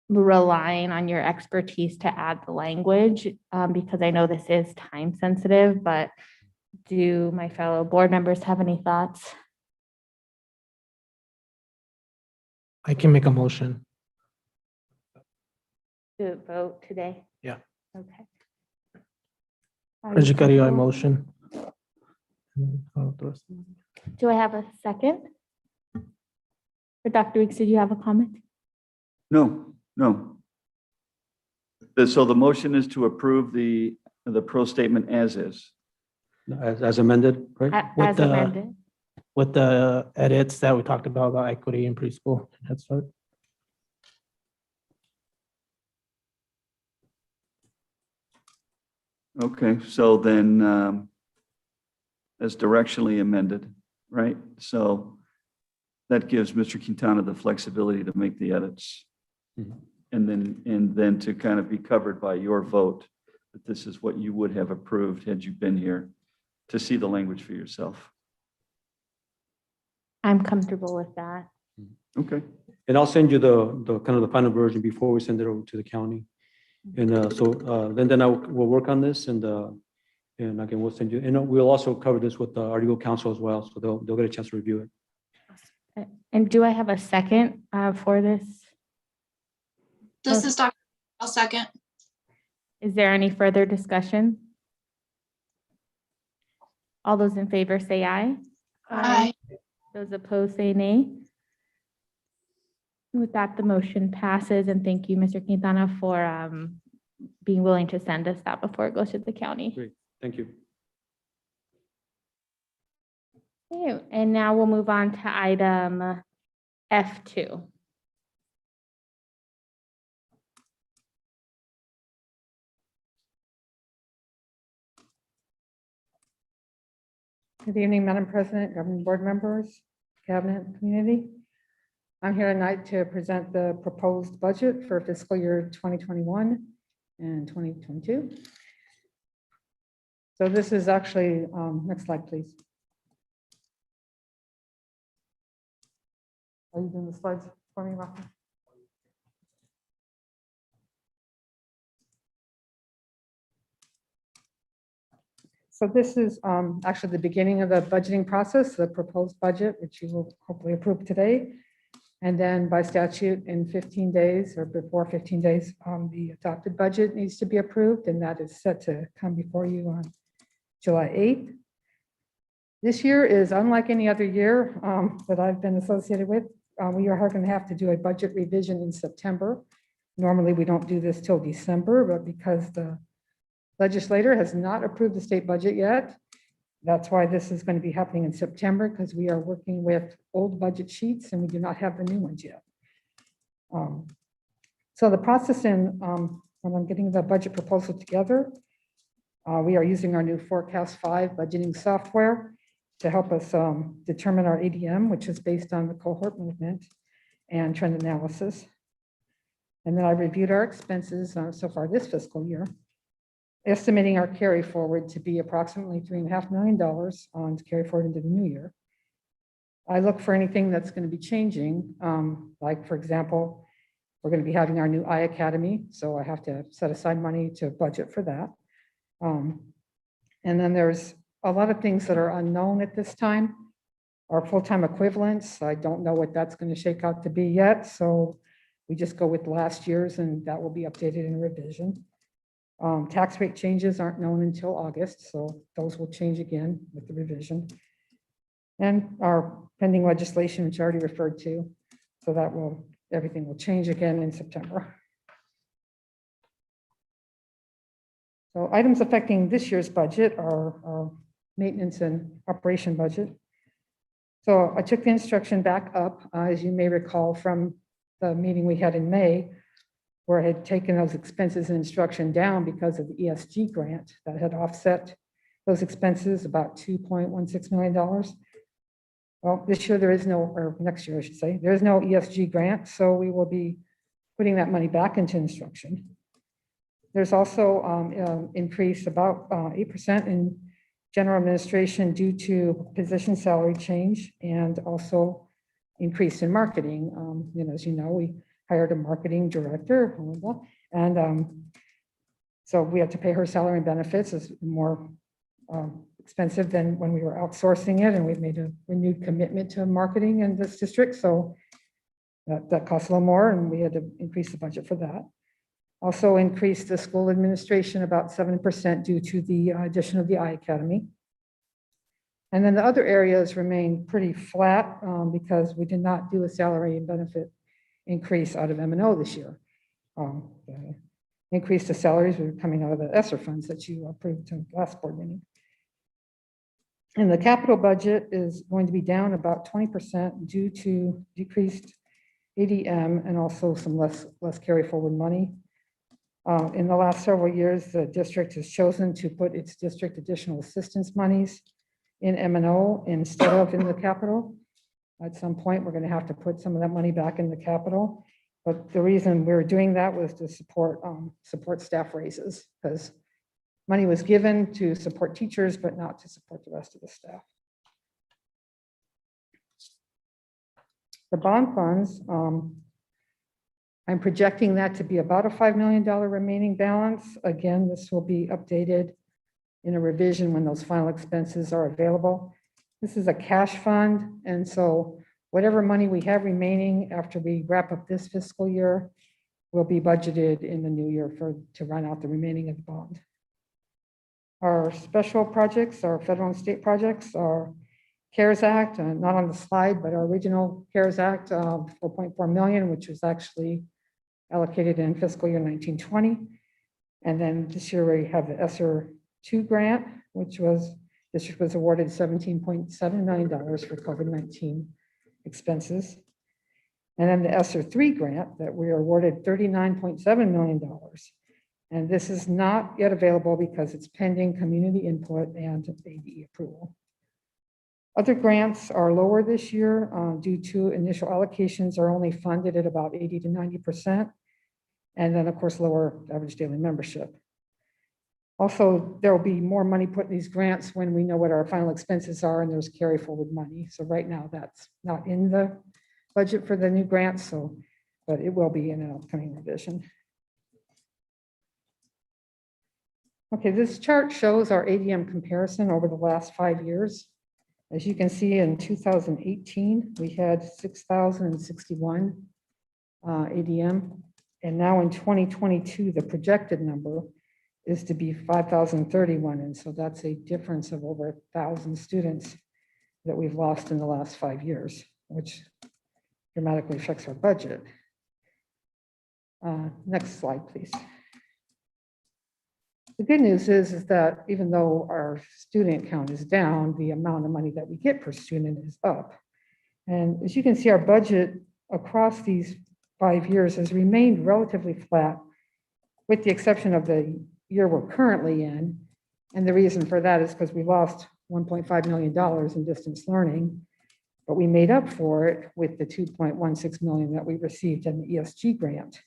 relying on your expertise to add the language, because I know this is time sensitive, but do my fellow board members have any thoughts? I can make a motion. To vote today? Yeah. Okay. Are you Reggie Carrillo, I comfortable? motion. Do I have a second? Or Dr. Weeks, did you have a comment? No. So the motion is to approve the pro statement as is. As amended, right? With As the- amended? With the edits that we talked about equity in preschool. Head Start. Okay, so then as directionally amended, right? So that gives Mr. Quintana the flexibility to make the edits. Mhm. And then to kind of be covered by your vote, that this is what you would have approved had you been here to see the language for yourself. I'm comfortable with that. Okay, And I'll send you the kind of the final version before we send it over to the county. And then we'll work on this and again, we'll send you, and we'll also cover this with our legal counsel as well. So they'll get a chance to review it. And do I have a second for this? This is Dr. I'll second. Is there any further discussion? All those in favor say aye. Aye. Those opposed say nay. With that, the motion passes, and thank you, Mr. Quintana, for being willing to send us that before it goes to the county. Great, thank you. Okay, and now we'll move on to item F2. Good evening, Madam President, governing board members, cabinet, and community. I'm here tonight to present the proposed budget for fiscal year 2021 and 2022. So this is actually, next slide, please. Are you doing the slides for me, Rafa? So this is actually the beginning of the budgeting process, the proposed budget, which you will hopefully approve today. And then by statute in 15 days or before 15 days, the adopted budget needs to be approved, and that is set to come before you on July 8th. This year is unlike any other year that I've been associated with. We are going to have to do a budget revision in September. Normally, we don't do this till December, but because the legislature has not approved the state budget yet. That's why this is going to be happening in September, because we are working with old budget sheets and we do not have the new ones yet. So the process when I'm getting the budget proposal together, we are using our new Forecast 5 budgeting software to help us determine our ADM, which is based on the cohort movement and trend analysis. And then I reviewed our expenses so far this fiscal year, estimating our carry forward to be approximately $3.5 million on carry forward into the new year. I look for anything that's going to be changing, like, for example, we're going to be having our new iAcademy, so I have to set aside money to budget for that. And then there's a lot of things that are unknown at this time. Our full-time equivalents, I don't know what that's going to shake out to be yet, so we just go with last year's and that will be updated in revision. Tax rate changes aren't known until August, so those will change again with the revision. And our pending legislation, which I already referred to, so that everything will change again in September. So items affecting this year's budget are our maintenance and operation budget. So I took the instruction back up, as you may recall from the meeting we had in May, where I had taken those expenses and instruction down because of the ESG grant that had offset those expenses, about $2.16 million. Well, this year there is no, or next year I should say, there is no ESG grant, so we will be putting that money back into instruction. There's also increase about 8% in general administration due to position salary change and also increase in marketing. As you know, we hired a marketing director, and so we had to pay her salary and benefits. Is more expensive than when we were outsourcing it, and we've made a renewed commitment to marketing in this district, so that costs a little more, and we had to increase the budget for that. Also increased the school administration about 7% due to the addition of the iAcademy. And then the other areas remain pretty flat because we did not do a salary and benefit increase out of M&O this year. Increase the salaries were coming out of the ESSER funds that you approved in the last board meeting. And the capital budget is going to be down about 20% due to decreased ADM and also some less carry forward money. In the last several years, the district has chosen to put its district additional assistance monies in M&O instead of in the capital. At some point, we're going to have to put some of that money back in the capital. But the reason we were doing that was to support staff raises, because money was given to support teachers, but not to support the rest of the staff. The bond funds, I'm projecting that to be about a $5 million remaining balance. Again, this will be updated in a revision when those final expenses are available. This is a cash fund, and so whatever money we have remaining after we wrap up this fiscal year will be budgeted in the new year to run out the remaining of the bond. Our special projects, our federal and state projects, are CARES Act, not on the slide, but our original CARES Act, 4.4 million, which was actually allocated in fiscal year 1920. And then this year we have the ESSER 2 grant, which district was awarded $17.7 million for COVID-19 expenses. And then the ESSER 3 grant that we are awarded $39.7 million. And this is not yet available because it's pending community input and ADE approval. Other grants are lower this year due to initial allocations are only funded at about 80 to 90%. And then, of course, lower average daily membership. Also, there will be more money put in these grants when we know what our final expenses are and there's carry forward money. So right now that's not in the budget for the new grants, but it will be in an upcoming revision. Okay, this chart shows our ADM comparison over the last 5 years. As you can see, in 2018, we had 6,061 ADM. And now in 2022, the projected number is to be 5,031. And so that's a difference of over 1,000 students that we've lost in the last 5 years, which dramatically affects our budget. Next slide, please. The good news is that even though our student count is down, the amount of money that we get per student is up. And as you can see, our budget across these 5 years has remained relatively flat, with the exception of the year we're currently in. And the reason for that is because we lost $1.5 million in distance learning, but we made up for it with the $2.16 million that we received in the ESG grant.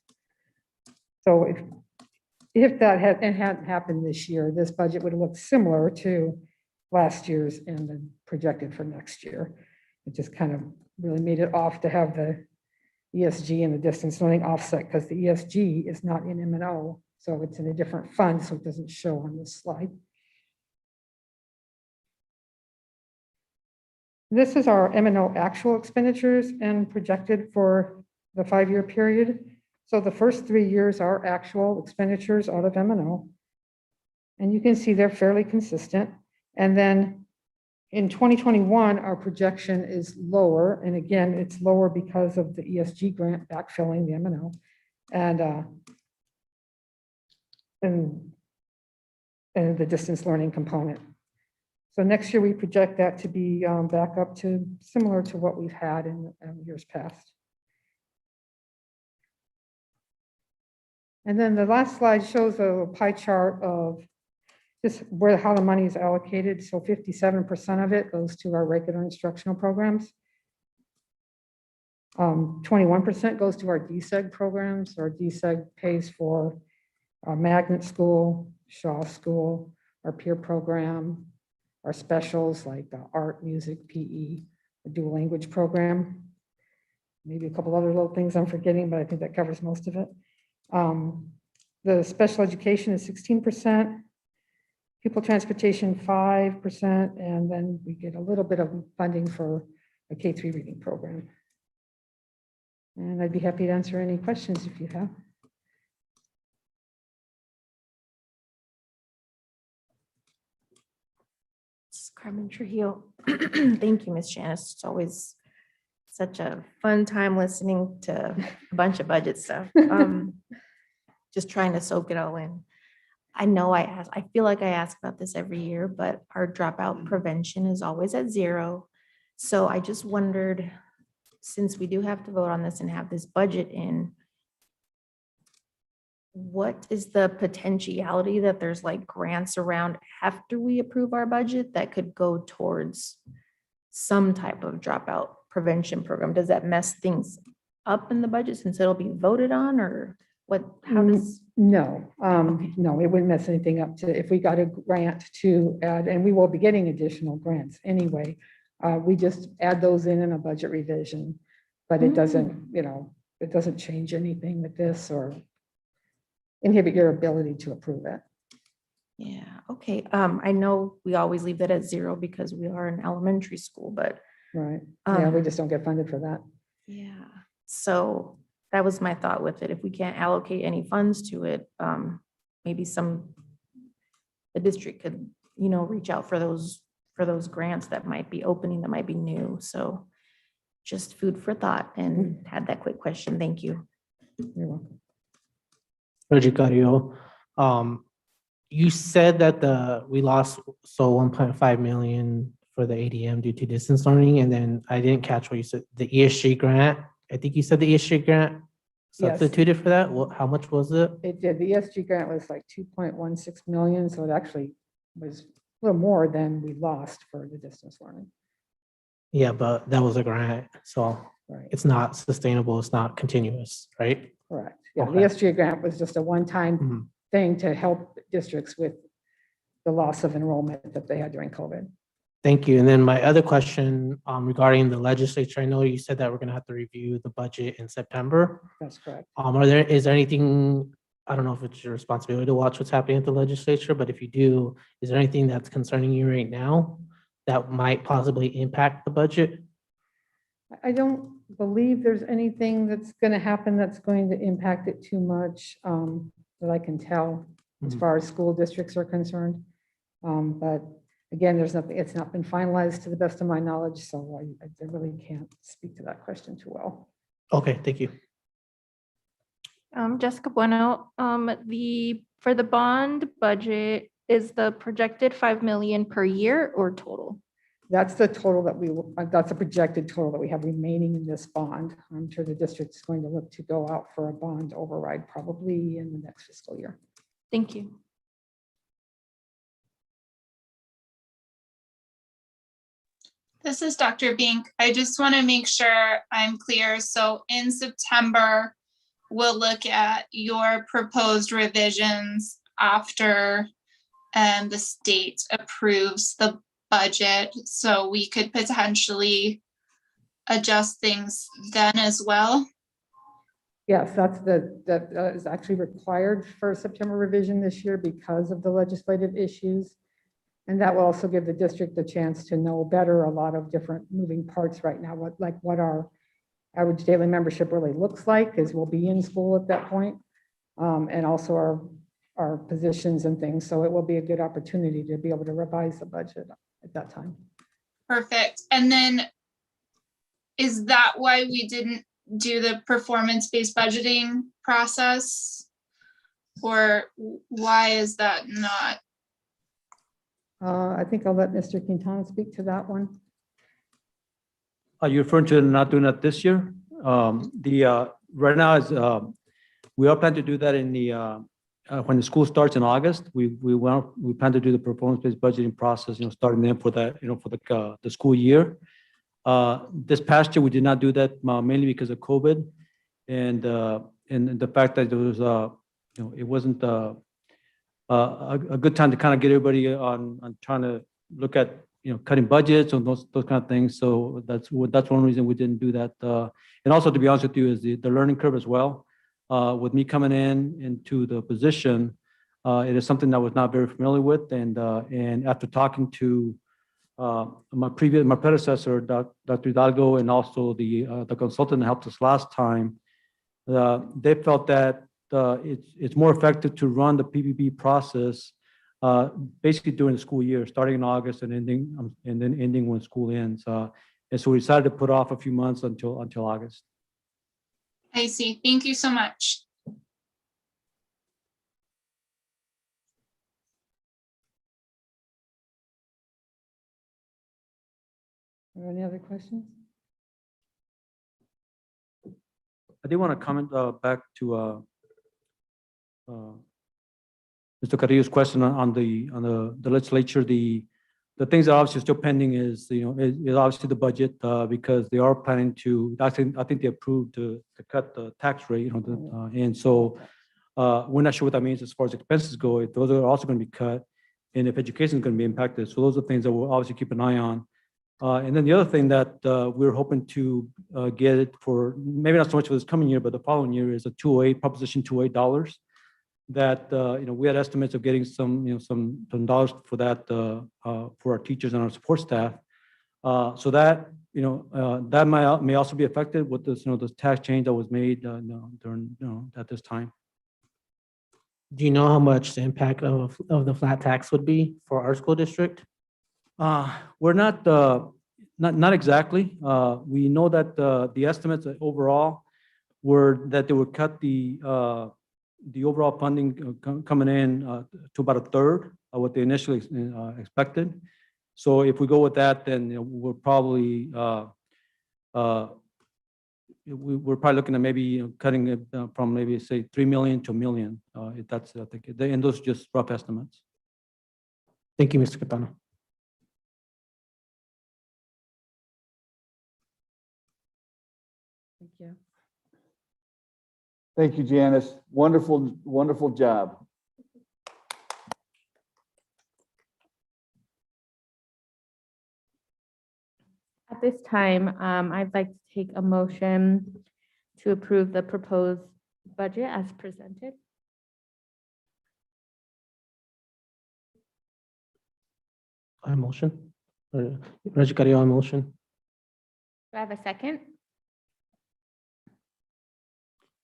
So if that hadn't happened this year, this budget would have looked similar to last year's and then projected for next year. It just kind of really made it off to have the ESG and the distance learning offset, because the ESG is not in M&O, so it's in a different fund, so it doesn't show on this slide. This is our M&O actual expenditures and projected for the 5-year period. So the first 3 years are actual expenditures out of M&O. And you can see they're fairly consistent. And then in 2021, our projection is lower. And again, it's lower because of the ESG grant backfilling the M&O. And the distance learning component. So next year, we project that to be back up to similar to what we've had in years past. And then the last slide shows a pie chart of just how the money is allocated. So 57% of it goes to our regular instructional programs. 21% goes to our DSEG programs. Our DSEG pays for our magnet school, Shaw School, our peer program, our specials like art, music, PE, a dual language program. Maybe a couple other little things I'm forgetting, but I think that covers most of it. The special education is 16%, pupil transportation 5%, and then we get a little bit of funding for a K-3 reading program. And I'd be happy to answer any questions if you have. This is Carmen Trujillo. Thank you, Ms. Janice. It's always such a fun time listening to a bunch of budget stuff. Just trying to soak it all in. I know I feel like I ask about this every year, but our dropout prevention is always at 0. So I just wondered, since we do have to vote on this and have this budget in, what is the potentiality that there's like grants around after we approve our budget that could go towards some type of dropout prevention program? Does that mess things up in the budget since it'll be voted on, or what? How does? No, no, it wouldn't mess anything up if we got a grant to add, and we will be getting additional grants anyway. We just add those in a budget revision, but it doesn't, it doesn't change anything with this or inhibit your ability to approve it. Yeah, okay. I know we always leave that at 0 because we are an elementary school, but Right. Yeah, we just don't get funded for that. yeah. So that was my thought with it. If we can't allocate any funds to it, maybe the district could, reach out for those grants that might be opening, that might be new. So just food for thought, and had that quick question. Thank you. You're welcome. Reggie Carrillo, you said that we lost 1.5 million for the ADM due to distance learning, and then I didn't catch what you said. The ESG grant. I think you said the ESG grant Yes. substituted for that. How much was it? It did. The ESG grant was like 2.16 million, so it actually was a little more than we lost for the distance learning. Yeah, but that was a grant, so Right. it's not sustainable. It's not continuous, right? Correct. Yeah, the Okay. ESG grant was just a one-time Mhm. thing to help districts with the loss of enrollment that they had during COVID. Thank you. And then my other question regarding the legislature, I know you said that we're gonna have to review the budget in September. That's correct. Is there anything, I don't know if it's your responsibility to watch what's happening at the legislature, but if you do, is there anything that's concerning you right now that might possibly impact the budget? I don't believe there's anything that's going to happen that's going to impact it too much that I can tell as Mhm. far as school districts are concerned. But again, there's nothing, it's not been finalized to the best of my knowledge, so I really can't speak to that question too well. Okay, thank you. Jessica Bueno, the For the bond budget, is the projected 5 million per year or total? That's the total that that's a projected total that we have remaining in this bond. I'm sure the district's going to look to go out for a bond override probably in the next fiscal year. Thank you. This is Dr. Bink. I just want to make sure I'm clear. So in September, we'll look at your proposed revisions after the state approves the budget. So we could potentially adjust things then as well. Yes, that is actually required for September revision this year because of the legislative issues. And that will also give the district the chance to know better a lot of different moving parts right now, what our average daily membership really looks like, as we'll be in school at that point, and also our positions and things. So it will be a good opportunity to be able to revise the budget at that time. Perfect. And then is that why we didn't do the performance-based budgeting process? Or why is that not? I think I'll let Mr. Quintana speak to that one. Are you referring to not doing that this year? Right now is, we are planning to do that in the, when the school starts in August. We plan to do the performance-based budgeting process, starting then for that, for the school year. This past year, we did not do that mainly because of COVID and the fact that there was, it wasn't a good time to kind of get everybody on trying to look at, cutting budgets and those kind of things. So that's one reason we didn't do that. And also, to be honest with you, is the learning curve as well. With me coming into the position, it is something that I was not very familiar with. And after talking to my predecessor, Dr. Hidalgo, and also the consultant that helped us last time, they felt that it's more effective to run the PPP process basically during the school year, starting in August and then ending when school ends. And so we decided to put off a few months until August. I see. Thank you so much. Are there any other questions? I did want to comment back to Mr. Carrillo's question on the legislature. The things that are obviously still pending is is obviously the budget because they are planning to. I think they approved to cut the tax rate. And so we're not sure what that means as far as expenses go. If those are also going to be cut, and if education is going to be impacted. So those are things that we'll obviously keep an eye on. And then the other thing that we're hoping to get it for, maybe not so much for this coming year, but the following year, is a Proposition 208 dollars. That we had estimates of getting some dollars for that for our teachers and our support staff. So that that may also be affected with this this tax change that was made during at this time. Do you know how much the impact of the flat tax would be for our school district? We're not exactly. We know that the estimates overall were that they would cut the overall funding coming in to about a third of what they initially expected. So if we go with that, then we're probably looking at maybe cutting it from maybe say 3 million to 1 million. If that's, I think, and those are just rough estimates. Thank you, Mr. Capano. Thank you. Thank you, Janice. Wonderful, wonderful job. At this time, I'd like to take a motion to approve the proposed budget as presented. I motion. Reggie Carrillo, I motion. Do I have a second?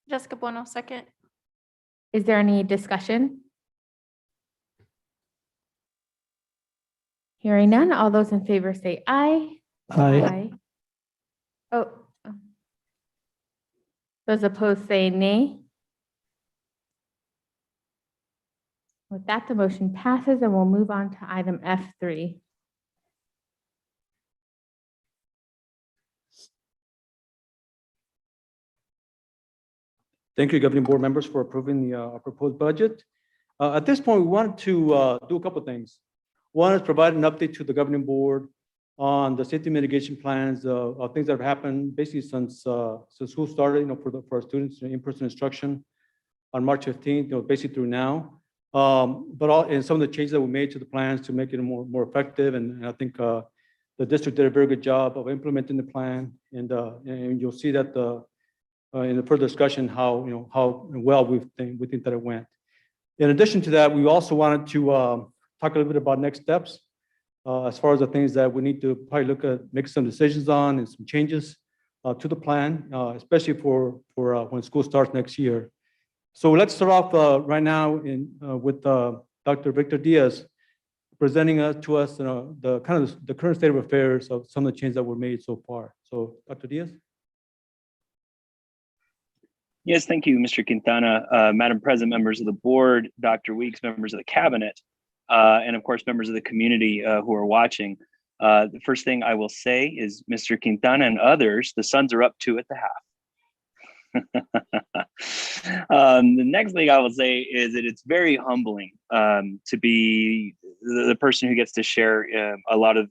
Jessica Bueno, second. Is there any discussion? Hearing none, all those in favor say aye. Aye. Oh. Those opposed say nay. With that, the motion passes and we'll move on to item F3. Thank you, governing board members, for approving the proposed budget. At this point, we wanted to do a couple of things. One is provide an update to the governing board on the safety mitigation plans of things that have happened basically since school started, for our students in in-person instruction on March 15th, basically through now. And some of the changes that we made to the plans to make it more effective. And I think the district did a very good job of implementing the plan. And you'll see that in the further discussion how well we think that it went. In addition to that, we also wanted to talk a little bit about next steps as far as the things that we need to probably look at, make some decisions on and some changes to the plan, especially for when school starts next year. So let's start off right now with Dr. Victor Diaz presenting to us the current state of affairs of some of the changes that were made so far. So Dr. Diaz. Yes, thank you, Mr. Quintana, Madam President, members of the board, Dr. Weeks, members of the cabinet, and of course, members of the community who are watching. The first thing I will say is Mr. Quintana and others, the Suns are up 2 at the half. The next thing I will say is that it's very humbling to be the person who gets to share a lot of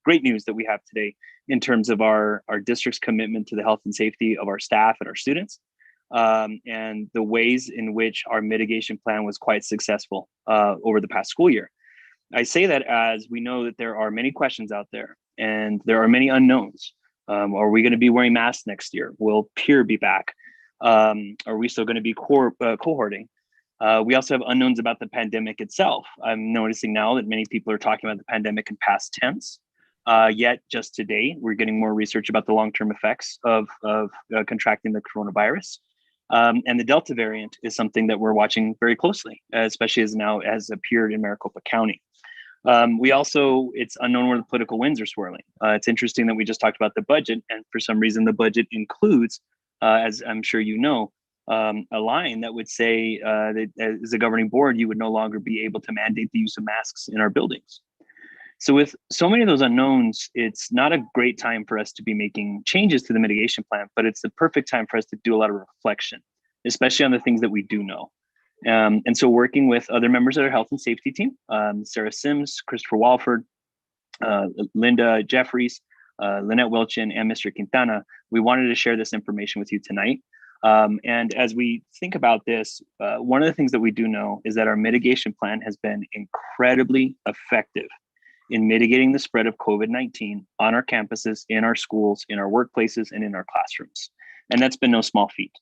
great news that we have today in terms of our district's commitment to the health and safety of our staff and our students. And the ways in which our mitigation plan was quite successful over the past school year. I say that as we know that there are many questions out there and there are many unknowns. Are we going to be wearing masks next year? Will peer be back? Are we still going to be cohorting? We also have unknowns about the pandemic itself. I'm noticing now that many people are talking about the pandemic in past tense. Yet just today, we're getting more research about the long-term effects of contracting the coronavirus. And the Delta variant is something that we're watching very closely, especially as now has appeared in Maricopa County. It's unknown where the political winds are swirling. It's interesting that we just talked about the budget, and for some reason the budget includes, as I'm sure you know, a line that would say that as a governing board, you would no longer be able to mandate the use of masks in our buildings. So with so many of those unknowns, it's not a great time for us to be making changes to the mitigation plan, but it's the perfect time for us to do a lot of reflection, especially on the things that we do know. And so working with other members of our health and safety team, Sarah Sims, Christopher Walford, Linda Jeffries, Lynette Wilchin, and Mr. Quintana, we wanted to share this information with you tonight. And as we think about this, one of the things that we do know is that our mitigation plan has been incredibly effective in mitigating the spread of COVID-19 on our campuses, in our schools, in our workplaces, and in our classrooms. And that's been no small feat,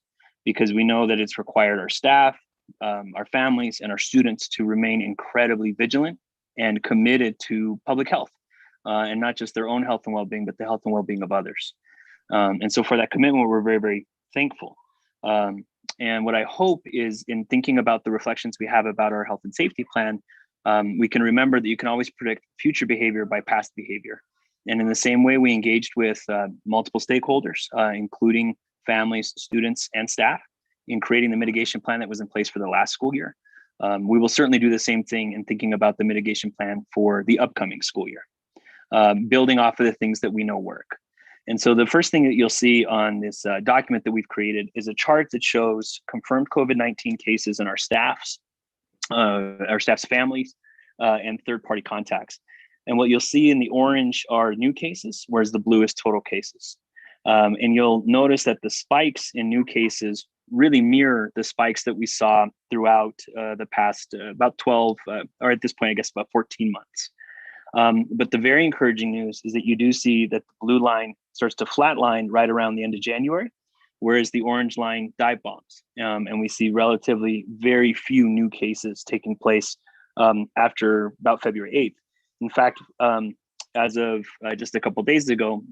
because we know that it's required our staff, our families, and our students to remain incredibly vigilant and committed to public health, and not just their own health and well-being, but the health and well-being of others. And so for that commitment, we're very, very thankful. And what I hope is, in thinking about the reflections we have about our health and safety plan, we can remember that you can always predict future behavior by past behavior. And in the same way, we engaged with multiple stakeholders, including families, students, and staff, in creating the mitigation plan that was in place for the last school year. We will certainly do the same thing in thinking about the mitigation plan for the upcoming school year, building off of the things that we know work. And so the first thing that you'll see on this document that we've created is a chart that shows confirmed COVID-19 cases in our staff's families, and third-party contacts. And what you'll see in the orange are new cases, whereas the blue is total cases. And you'll notice that the spikes in new cases really mirror the spikes that we saw throughout the past about 12, or at this point, I guess about 14 months. But the very encouraging news is that you do see that the blue line starts to flatline right around the end of January, whereas the orange line dive bombs. And we see relatively very few new cases taking place after about February 8th. In fact, as of just a couple of days ago,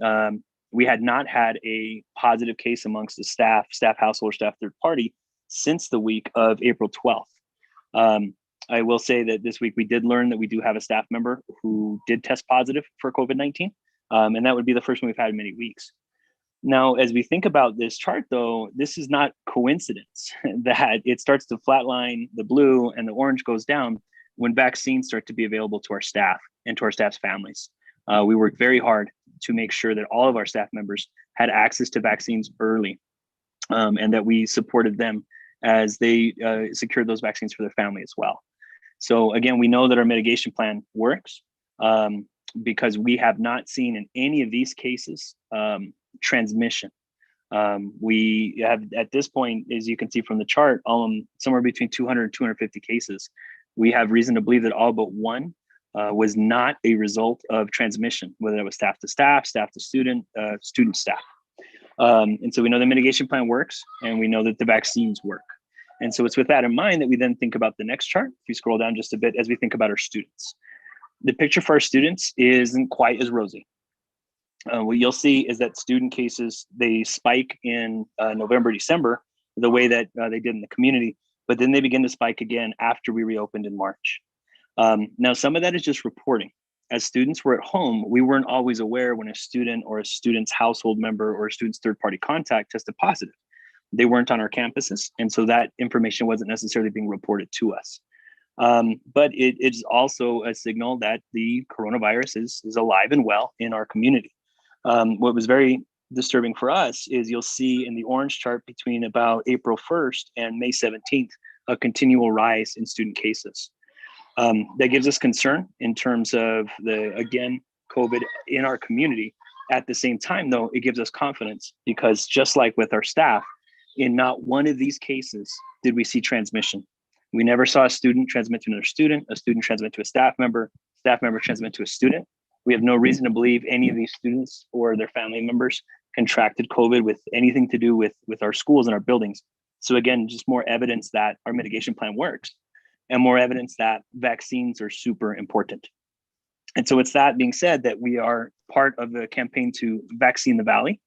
we had not had a positive case amongst the staff household, or staff third party since the week of April 12th. I will say that this week we did learn that we do have a staff member who did test positive for COVID-19, and that would be the first one we've had in many weeks. Now, as we think about this chart, though, this is not coincidence that it starts to flatline, the blue and the orange goes down. when vaccines start to be available to our staff and to our staff's families. We worked very hard to make sure that all of our staff members had access to vaccines early, and that we supported them as they secured those vaccines for their family as well. So again, we know that our mitigation plan works because we have not seen in any of these cases transmission. We have at this point, as you can see from the chart, somewhere between 200 and 250 cases. We have reason to believe that all but one was not a result of transmission, whether it was staff to staff, staff to student, student staff. And so we know the mitigation plan works, and we know that the vaccines work. And so it's with that in mind that we then think about the next chart. If you scroll down just a bit, as we think about our students. The picture for our students isn't quite as rosy. What you'll see is that student cases, they spike in November, December, the way that they did in the community, but then they begin to spike again after we reopened in March. Now, some of that is just reporting. As students were at home, we weren't always aware when a student or a student's household member or a student's third-party contact tested positive. They weren't on our campuses, and so that information wasn't necessarily being reported to us. But it's also a signal that the coronavirus is alive and well in our community. What was very disturbing for us is you'll see in the orange chart between about April 1st and May 17th, a continual rise in student cases. That gives us concern in terms of again, COVID in our community. At the same time, though, it gives us confidence because just like with our staff, in not one of these cases did we see transmission. We never saw a student transmit to another student, a student transmit to a staff member transmit to a student. We have no reason to believe any of these students or their family members contracted COVID with anything to do with our schools and our buildings. So again, just more evidence that our mitigation plan works and more evidence that vaccines are super important. And so it's that being said that we are part of the campaign to vaccine the Valley.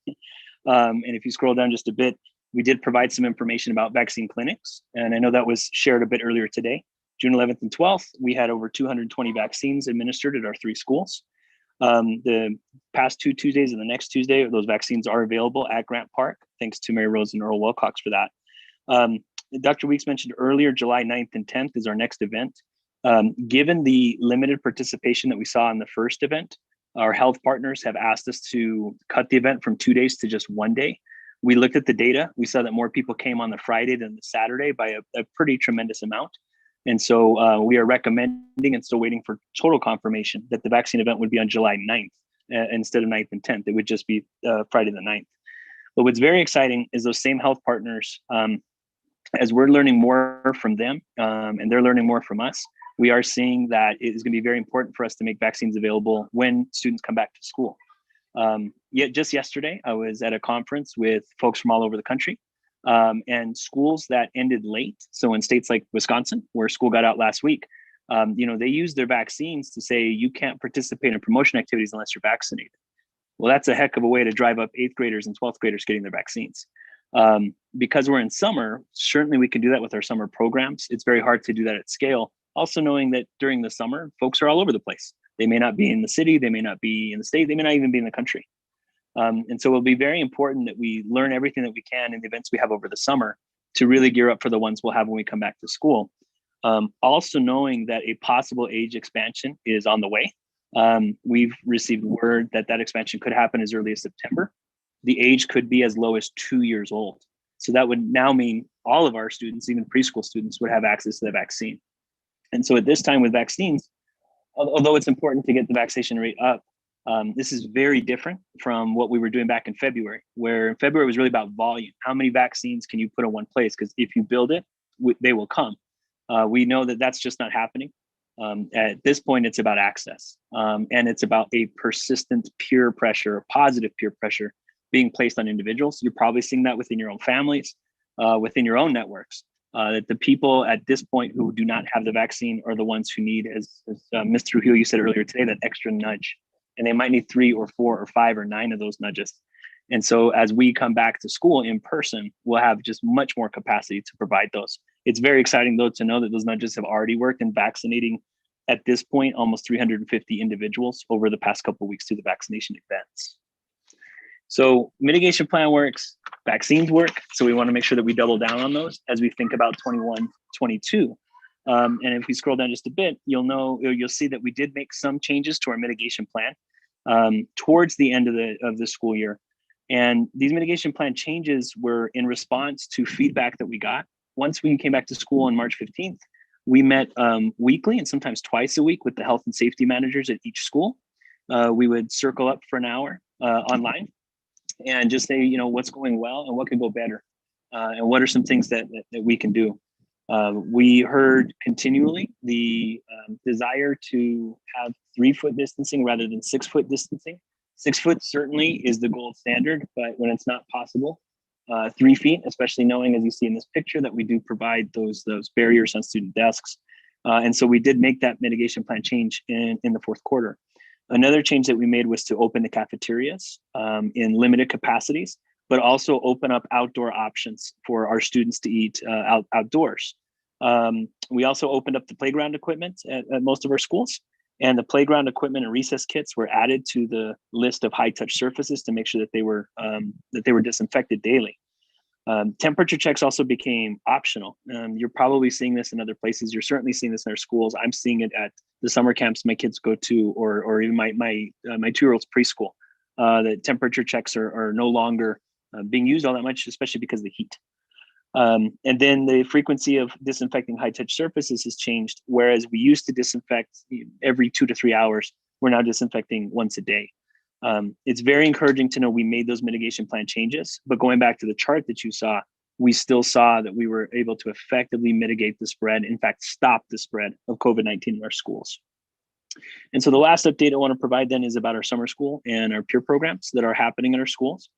And if you scroll down just a bit, we did provide some information about vaccine clinics. And I know that was shared a bit earlier today. June 11th and 12th, we had over 220 vaccines administered at our 3 schools. The past 2 Tuesdays and the next Tuesday, those vaccines are available at Grant Park. Thanks to Mary Rose and Earl Wilcox for that. Dr. Weeks mentioned earlier, July 9th and 10th is our next event. Given the limited participation that we saw in the first event, our health partners have asked us to cut the event from 2 days to just 1 day. We looked at the data. We saw that more people came on the Friday than the Saturday by a pretty tremendous amount. And so we are recommending and still waiting for total confirmation that the vaccine event would be on July 9th instead of 9th and 10th. It would just be Friday the 9th. But what's very exciting is those same health partners, as we're learning more from them and they're learning more from us, we are seeing that it is going to be very important for us to make vaccines available when students come back to school. Yet just yesterday, I was at a conference with folks from all over the country and schools that ended late. So in states like Wisconsin, where school got out last week, they used their vaccines to say you can't participate in promotion activities unless you're vaccinated. Well, that's a heck of a way to drive up 8th graders and 12th graders getting their vaccines. Because we're in summer, certainly we can do that with our summer programs. It's very hard to do that at scale. Also knowing that during the summer, folks are all over the place. They may not be in the city, they may not be in the state, they may not even be in the country. And so it'll be very important that we learn everything that we can in the events we have over the summer to really gear up for the ones we'll have when we come back to school. Also knowing that a possible age expansion is on the way. We've received word that that expansion could happen as early as September. The age could be as low as 2 years old. So that would now mean all of our students, even preschool students, would have access to the vaccine. And so at this time with vaccines, although it's important to get the vaccination rate up, this is very different from what we were doing back in February, where in February was really about volume. How many vaccines can you put in one place? Because if you build it, they will come. We know that that's just not happening. At this point, it's about access. And it's about a persistent peer pressure, positive peer pressure being placed on individuals. You're probably seeing that within your own families, within your own networks. That the people at this point who do not have the vaccine are the ones who need, as Ms. Trujillo, you said earlier today, that extra nudge. And they might need 3 or 4 or 5 or 9 of those nudges. And so as we come back to school in person, we'll have just much more capacity to provide those. It's very exciting, though, to know that those nudges have already worked in vaccinating, at this point, almost 350 individuals over the past couple of weeks through the vaccination events. So mitigation plan works, vaccines work. So we want to make sure that we double down on those as we think about 21, 22. And if we scroll down just a bit, you'll see that we did make some changes to our mitigation plan towards the end of the school year. And these mitigation plan changes were in response to feedback that we got. Once we came back to school on March 15th, we met weekly and sometimes twice a week with the health and safety managers at each school. We would circle up for an hour online and just say, what's going well and what could go better, and what are some things that we can do. We heard continually the desire to have 3-foot distancing rather than 6-foot distancing. 6 foot certainly is the gold standard, but when it's not possible, 3 feet, especially knowing, as you see in this picture, that we do provide those barriers on student desks. And so we did make that mitigation plan change in the fourth quarter. Another change that we made was to open the cafeterias in limited capacities, but also open up outdoor options for our students to eat outdoors. We also opened up the playground equipment at most of our schools, and the playground equipment and recess kits were added to the list of high touch surfaces to make sure that they were disinfected daily. Temperature checks also became optional. You're probably seeing this in other places. You're certainly seeing this in our schools. I'm seeing it at the summer camps my kids go to, or even my 2-year-old's preschool. The temperature checks are no longer being used all that much, especially because of the heat. And then the frequency of disinfecting high touch surfaces has changed. Whereas we used to disinfect every 2 to 3 hours, we're now disinfecting once a day. It's very encouraging to know we made those mitigation plan changes, but going back to the chart that you saw, we still saw that we were able to effectively mitigate the spread, in fact, stop the spread of COVID-19 in our schools. And so the last update I want to provide then is about our summer school and our peer programs that are happening in our schools.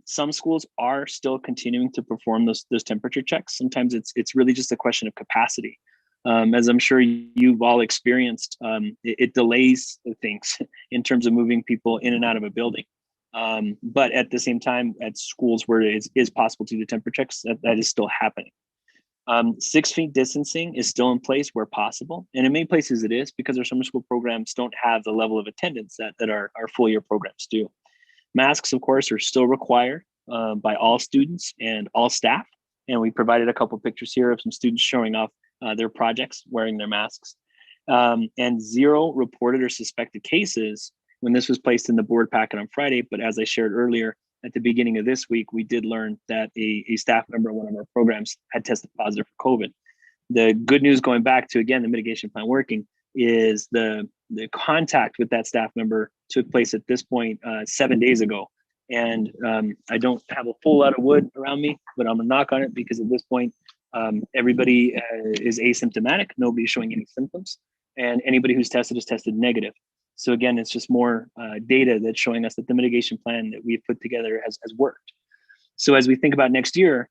Some schools are still continuing to perform those temperature checks. Sometimes it's really just a question of capacity. As I'm sure you've all experienced, it delays things in terms of moving people in and out of a building. But at the same time, at schools where it is possible to do temperature checks, that is still happening. 6 feet distancing is still in place where possible. And in many places it is, because our summer school programs don't have the level of attendance that our full year programs do. Masks, of course, are still required by all students and all staff. And we provided a couple of pictures here of some students showing off their projects wearing their masks. And 0 reported or suspected cases when this was placed in the board packet on Friday. But as I shared earlier, at the beginning of this week, we did learn that a staff member in one of our programs had tested positive for COVID. The good news, going back to, again, the mitigation plan working, is the contact with that staff member took place at this point 7 days ago. And I don't have a full lot of wood around me, but I'm gonna knock on it, because at this point, everybody is asymptomatic. Nobody's showing any symptoms, and anybody who's tested is tested negative. So again, it's just more data that's showing us that the mitigation plan that we've put together has worked. So as we think about next year,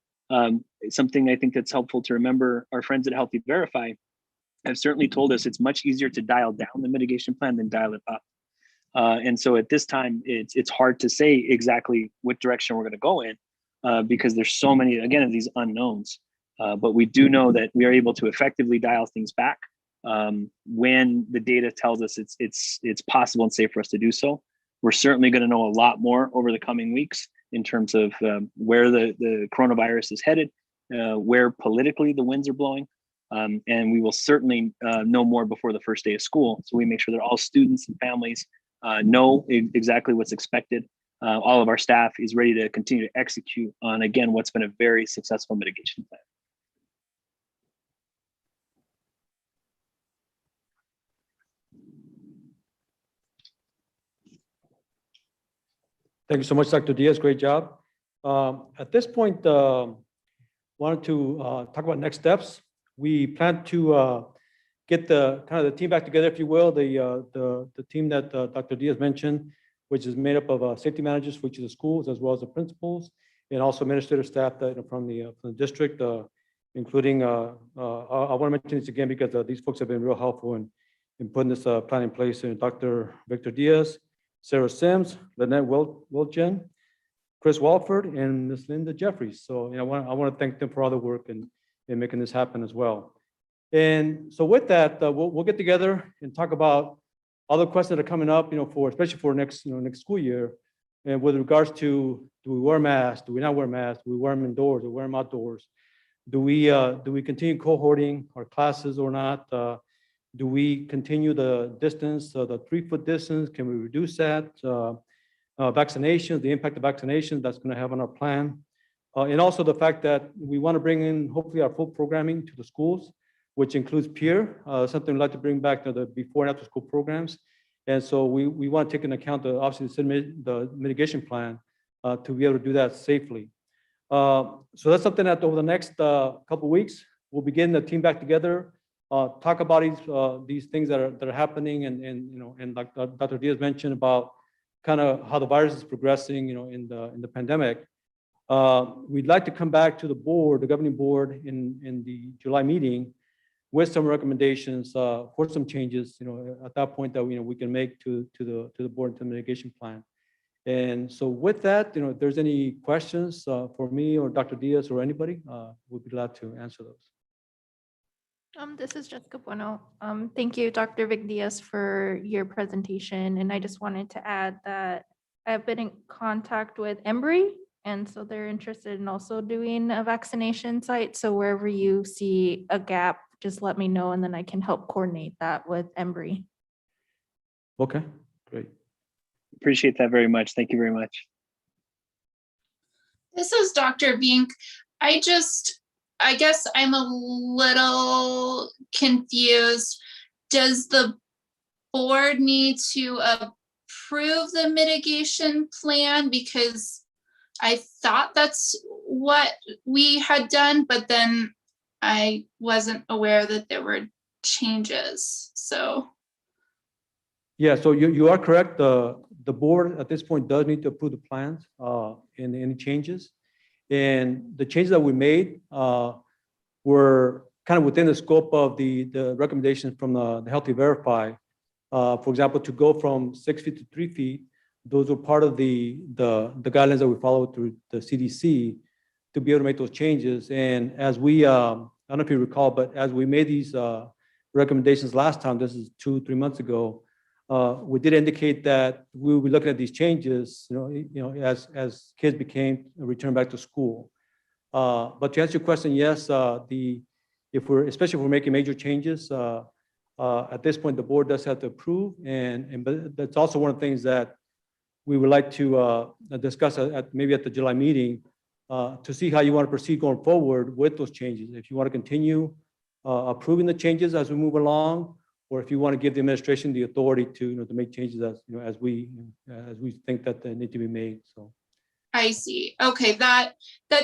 something I think that's helpful to remember, our friends at Healthy Verify have certainly told us it's much easier to dial down the mitigation plan than dial it up. And so at this time, it's hard to say exactly what direction we're going to go in, because there's so many, again, of these unknowns. But we do know that we are able to effectively dial things back when the data tells us it's possible and safe for us to do so. We're certainly going to know a lot more over the coming weeks in terms of where the coronavirus is headed, where politically the winds are blowing. And we will certainly know more before the first day of school. So we make sure that all students and families know exactly what's expected. All of our staff is ready to continue to execute on, again, what's been a very successful mitigation plan. Thank you so much, Dr. Diaz. Great job. At this point, wanted to talk about next steps. We plan to get the team back together, if you will, the team that Dr. Diaz mentioned, which is made up of safety managers for each of the schools, as well as the principals, and also administrative staff from the district, including, I want to mention this again because these folks have been real helpful in putting this plan in place. And Dr. Victor Diaz, Sarah Sims, Lynette Wilgen, Chris Walford, and Ms. Linda Jeffries. So I want to thank them for all the work in making this happen as well. And so with that, we'll get together and talk about all the questions that are coming up, especially for next school year. And with regards to, do we wear masks? Do we not wear masks? Do we wear them indoors? Do we wear them outdoors? Do we continue cohorting our classes or not? Do we continue the distance, the 3-foot distance? Can we reduce that? Vaccinations, the impact of vaccinations that's going to have on our plan. And also the fact that we want to bring in hopefully our full programming to the schools, which includes peer, something we'd like to bring back to the before and after school programs. And so we want to take into account obviously the mitigation plan to be able to do that safely. So that's something that over the next couple of weeks, we'll begin the team back together, talk about these things that are happening, and like Dr. Diaz mentioned about kind of how the virus is progressing, in the pandemic. We'd like to come back to the board, the governing board, in the July meeting with some recommendations for some changes, at that point that we can make to the board to mitigation plan. And so with that, if there's any questions for me or Dr. Diaz or anybody, we'll be glad to answer those. This is Jessica Bueno. Thank you, Dr. Vic Diaz, for your presentation. And I just wanted to add that I've been in contact with Embry, and so they're interested in also doing a vaccination site. So wherever you see a gap, just let me know, and then I can help coordinate that with Embry. Okay, great. Appreciate that very much. Thank you very much. This is Dr. Bink. I guess I'm a little confused. Does the board need to approve the mitigation plan? Because I thought that's what we had done, but then I wasn't aware that there were changes, so. Yeah, so you are correct. The board at this point does need to approve the plans and any changes. And the changes that we made were kind of within the scope of the recommendations from the Healthy Verify. For example, to go from 6 feet to 3 feet, those were part of the guidelines that we followed through the CDC to be able to make those changes. And as we, I don't know if you recall, but as we made these recommendations last time, this is 2-3 months ago, we did indicate that we will be looking at these changes, as kids return back to school. But to answer your question, yes, especially if we're making major changes, at this point, the board does have to approve, but that's also one of the things that we would like to discuss maybe at the July meeting to see how you want to proceed going forward with those changes. If you want to continue approving the changes as we move along, or if you want to give the administration the authority to make changes as we think that they need to be made. So. I see. Okay, that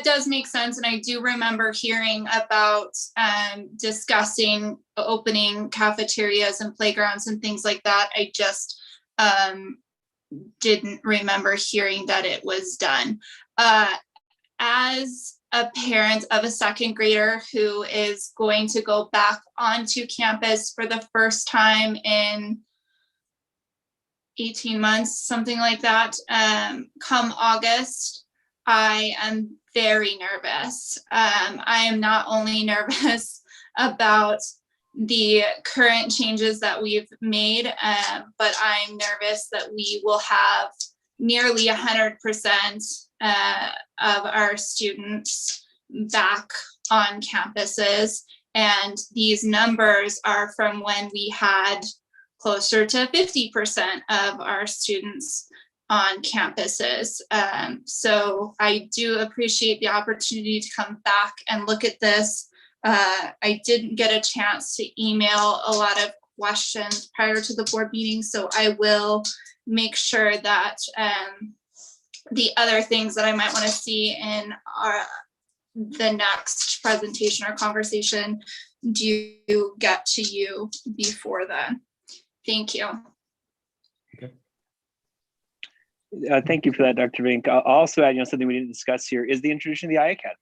does make sense. And I do remember hearing about discussing opening cafeterias and playgrounds and things like that. I just didn't remember hearing that it was done. As a parent of a second grader who is going to go back onto campus for the first time in 18 months, something like that, come August, I am very nervous. I am not only nervous about the current changes that we've made, but I'm nervous that we will have nearly 100% of our students back on campuses. And these numbers are from when we had closer to 50% of our students on campuses. So I do appreciate the opportunity to come back and look at this. I didn't get a chance to email a lot of questions prior to the board meeting, so I will make sure that the other things that I might want to see in the next presentation or conversation do get to you before then. Thank you. Okay. Thank you for that, Dr. Vink. I'll also add, something we didn't discuss here is the introduction of the I Academy.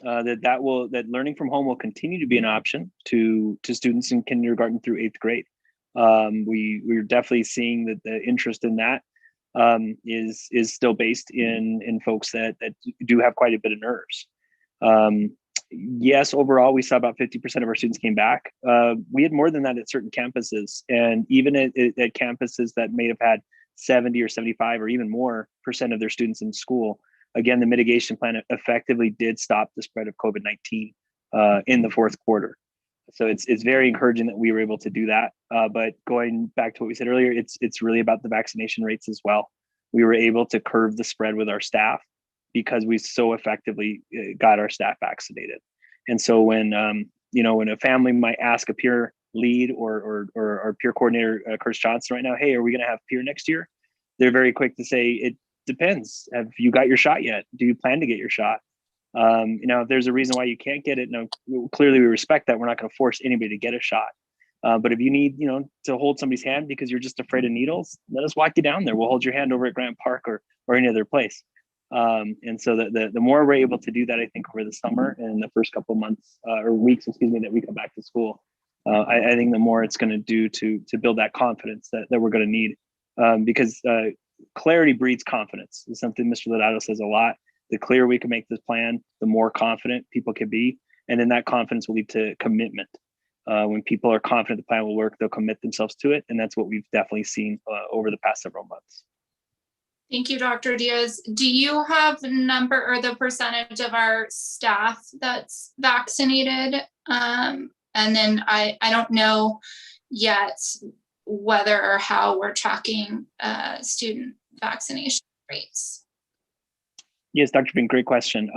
That learning from home will continue to be an option to students in kindergarten through 8th grade. We're definitely seeing that the interest in that is still based in folks that do have quite a bit of nerves. Yes, overall, we saw about 50% of our students came back. We had more than that at certain campuses, and even at campuses that may have had 70 or 75 or even more % of their students in school, again, the mitigation plan effectively did stop the spread of COVID-19 in the fourth quarter. So it's very encouraging that we were able to do that. But going back to what we said earlier, it's really about the vaccination rates as well. We were able to curb the spread with our staff because we so effectively got our staff vaccinated. And so when when a family might ask a peer lead or our peer coordinator, Chris Johnson, right now, hey, are we going to have peer next year? They're very quick to say, it depends. Have you got your shot yet? Do you plan to get your shot? If there's a reason why you can't get it, no, clearly we respect that. We're not going to force anybody to get a shot. But if you need, to hold somebody's hand because you're just afraid of needles, let us walk you down there. We'll hold your hand over at Grant Park or any other place. And so the more we're able to do that, I think over the summer and the first couple of months or weeks, that we come back to school, I think the more it's going to do to build that confidence that we're going to need, because clarity breeds confidence is something Mr. Lodato says a lot. The clearer we can make this plan, the more confident people can be. And then that confidence will lead to commitment. When people are confident the plan will work, they'll commit themselves to it. And that's what we've definitely seen over the past several months. Thank you, Dr. Diaz. Do you have the number or the percentage of our staff that's vaccinated? And then I don't know yet whether or how we're tracking student vaccination rates. Yes, Dr. Bing, great question.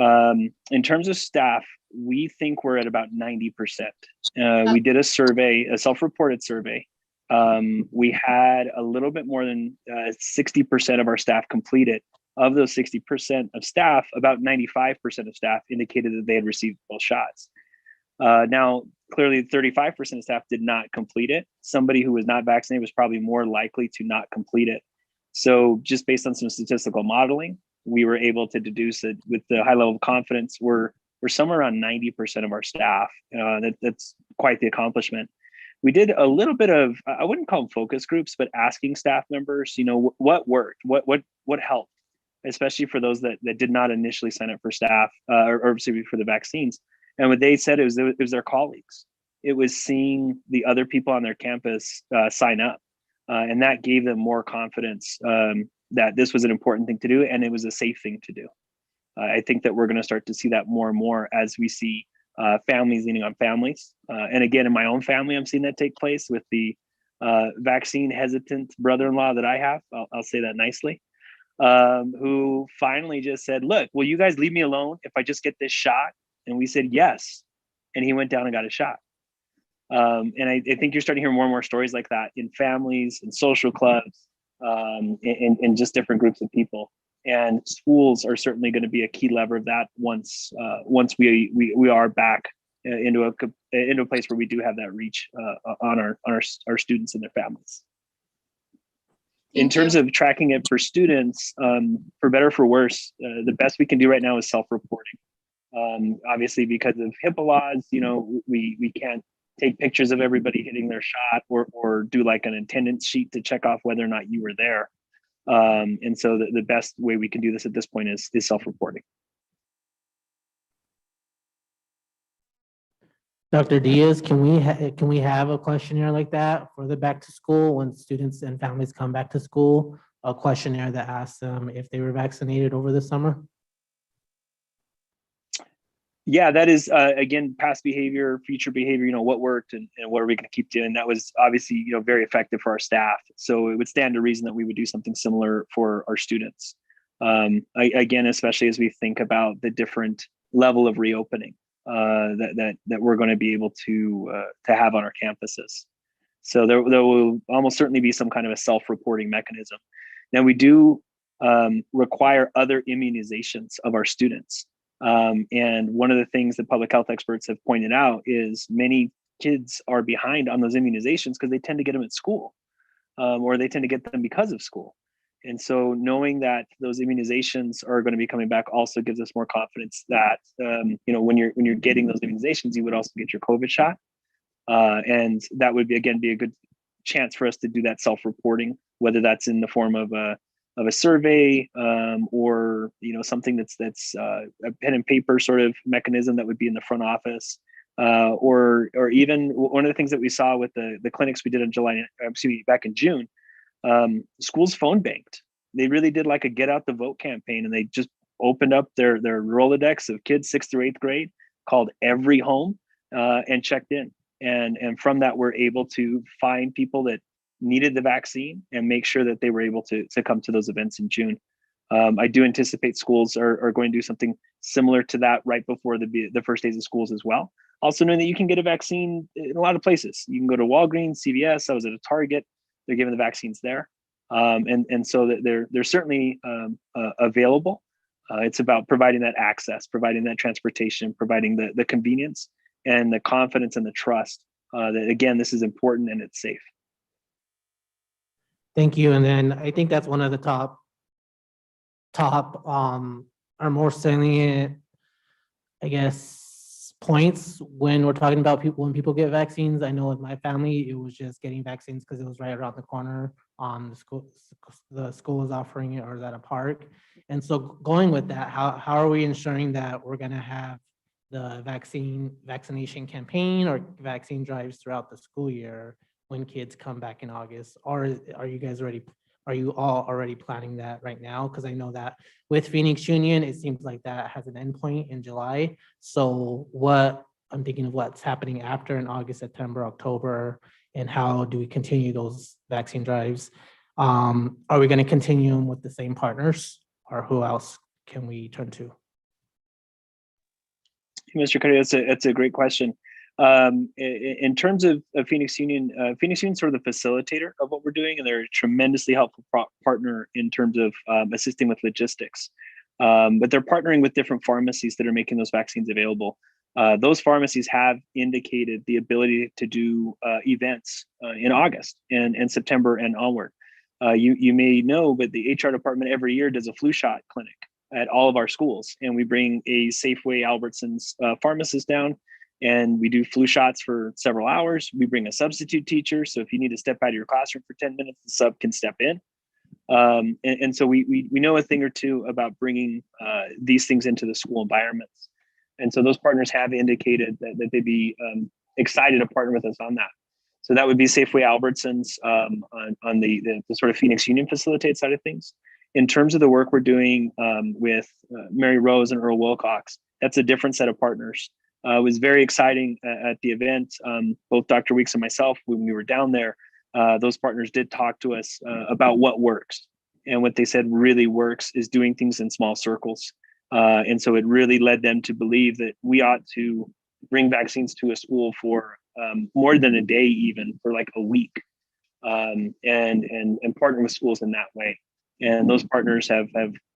In terms of staff, we think we're at about 90%. We did a survey, a self-reported survey. We had a little bit more than 60% of our staff completed. Of those 60% of staff, about 95% of staff indicated that they had received both shots. Now, clearly 35% of staff did not complete it. Somebody who was not vaccinated was probably more likely to not complete it. So just based on some statistical modeling, we were able to deduce that with the high level of confidence, we're somewhere around 90% of our staff. That's quite the accomplishment. We did a little bit of, I wouldn't call them focus groups, but asking staff members, what worked, what helped, especially for those that did not initially sign up for staff or for the vaccines. And what they said it was their colleagues. It was seeing the other people on their campus sign up. And that gave them more confidence that this was an important thing to do and it was a safe thing to do. I think that we're going to start to see that more and more as we see families leaning on families. And again, in my own family, I'm seeing that take place with the vaccine hesitant brother-in-law that I have. I'll say that nicely, who finally just said, look, will you guys leave me alone if I just get this shot? And we said, yes. And he went down and got a shot. And I think you're starting to hear more and more stories like that in families and social clubs and just different groups of people. And schools are certainly going to be a key lever of that once we are back into a place where we do have that reach on our students and their families. In terms of tracking it for students, for better or for worse, the best we can do right now is self-reporting. Obviously, because of HIPAA laws, we can't take pictures of everybody hitting their shot or do like an attendance sheet to check off whether or not you were there. And so the best way we can do this at this point is self-reporting. Dr. Diaz, can we have a questionnaire like that for the back to school when students and families come back to school? A questionnaire that asks them if they were vaccinated over the summer? Yeah, that is, again, past behavior, future behavior, what worked and what are we going to keep doing? That was obviously, very effective for our staff. So it would stand to reason that we would do something similar for our students. Again, especially as we think about the different level of reopening that we're going to be able to have on our campuses. So there will almost certainly be some kind of a self-reporting mechanism. Now we do require other immunizations of our students. And one of the things that public health experts have pointed out is many kids are behind on those immunizations because they tend to get them at school or they tend to get them because of school. And so knowing that those immunizations are going to be coming back also gives us more confidence that, when you're getting those immunizations, you would also get your COVID shot. And that would be a good chance for us to do that self-reporting, whether that's in the form of a survey or something that's a pen and paper sort of mechanism that would be in the front office, or even one of the things that we saw with the clinics we did back in June, schools phone banked. They really did like a get out the vote campaign, and they just opened up their Rolodex of kids 6th through 8th grade, called every home and checked in. And from that, we're able to find people that needed the vaccine and make sure that they were able to come to those events in June. I do anticipate schools are going to do something similar to that right before the first days of schools as well. Also knowing that you can get a vaccine in a lot of places. You can go to Walgreens, CVS. I was at a Target. They're giving the vaccines there. And so that they're certainly available. It's about providing that access, providing that transportation, providing the convenience and the confidence and the trust that, again, this is important and it's safe. Thank you. And then I think that's one of the top or more salient, I guess, points when we're talking about people, when people get vaccines. I know with my family, it was just getting vaccines because it was right around the corner. The school is offering it or is at a park. And so going with that, how are we ensuring that we're going to have the vaccination campaign or vaccine drives throughout the school year when kids come back in August? Or are you all already planning that right now? Because I know that with Phoenix Union, it seems like that has an endpoint in July. So I'm thinking of what's happening after in August, September, October, and how do we continue those vaccine drives? Are we going to continue them with the same partners, or who else can we turn to? Mr. Carrillo, that's a great question. In terms of Phoenix Union, Phoenix Union is sort of the facilitator of what we're doing, and they're a tremendously helpful partner in terms of assisting with logistics. But they're partnering with different pharmacies that are making those vaccines available. Those pharmacies have indicated the ability to do events in August and September and onward. You may know, but the HR department every year does a flu shot clinic at all of our schools, and we bring a Safeway Albertsons pharmacist down, and we do flu shots for several hours. We bring a substitute teacher, so if you need to step out of your classroom for 10 minutes, the sub can step in. And so we know a thing or two about bringing these things into the school environments. And so those partners have indicated that they'd be excited to partner with us on that. So that would be Safeway Albertsons on the sort of Phoenix Union Facilitate side of things. In terms of the work we're doing with Mary Rose and Earl Wilcox, that's a different set of partners. It was very exciting at the event. Both Dr. Weeks and myself, when we were down there, those partners did talk to us about what works. And what they said really works is doing things in small circles. And so it really led them to believe that we ought to bring vaccines to a school for more than a day, even for like a week, and partner with schools in that way. And those partners have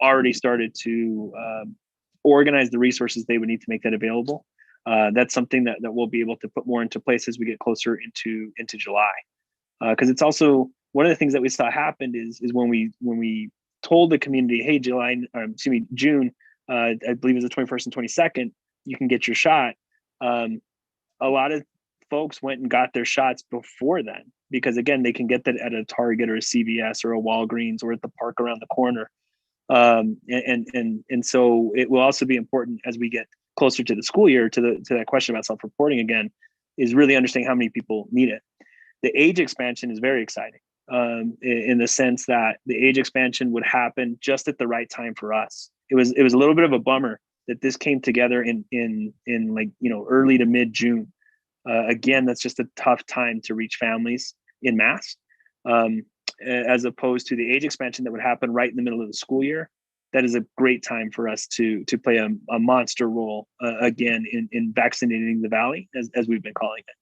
already started to organize the resources they would need to make that available. That's something that we'll be able to put more into place as we get closer into July. Because it's also one of the things that we saw happen is when we told the community, hey, June, I believe it was the 21st and 22nd, you can get your shot. A lot of folks went and got their shots before then, because again, they can get that at a Target or a CVS or a Walgreens or at the park around the corner. And so it will also be important as we get closer to the school year, to that question about self-reporting again, is really understanding how many people need it. The age expansion is very exciting in the sense that the age expansion would happen just at the right time for us. It was a little bit of a bummer that this came together in like, early to mid-June. Again, that's just a tough time to reach families in mass, as opposed to the age expansion that would happen right in the middle of the school year. That is a great time for us to play a monster role again in vaccinating the Valley, as we've been calling it.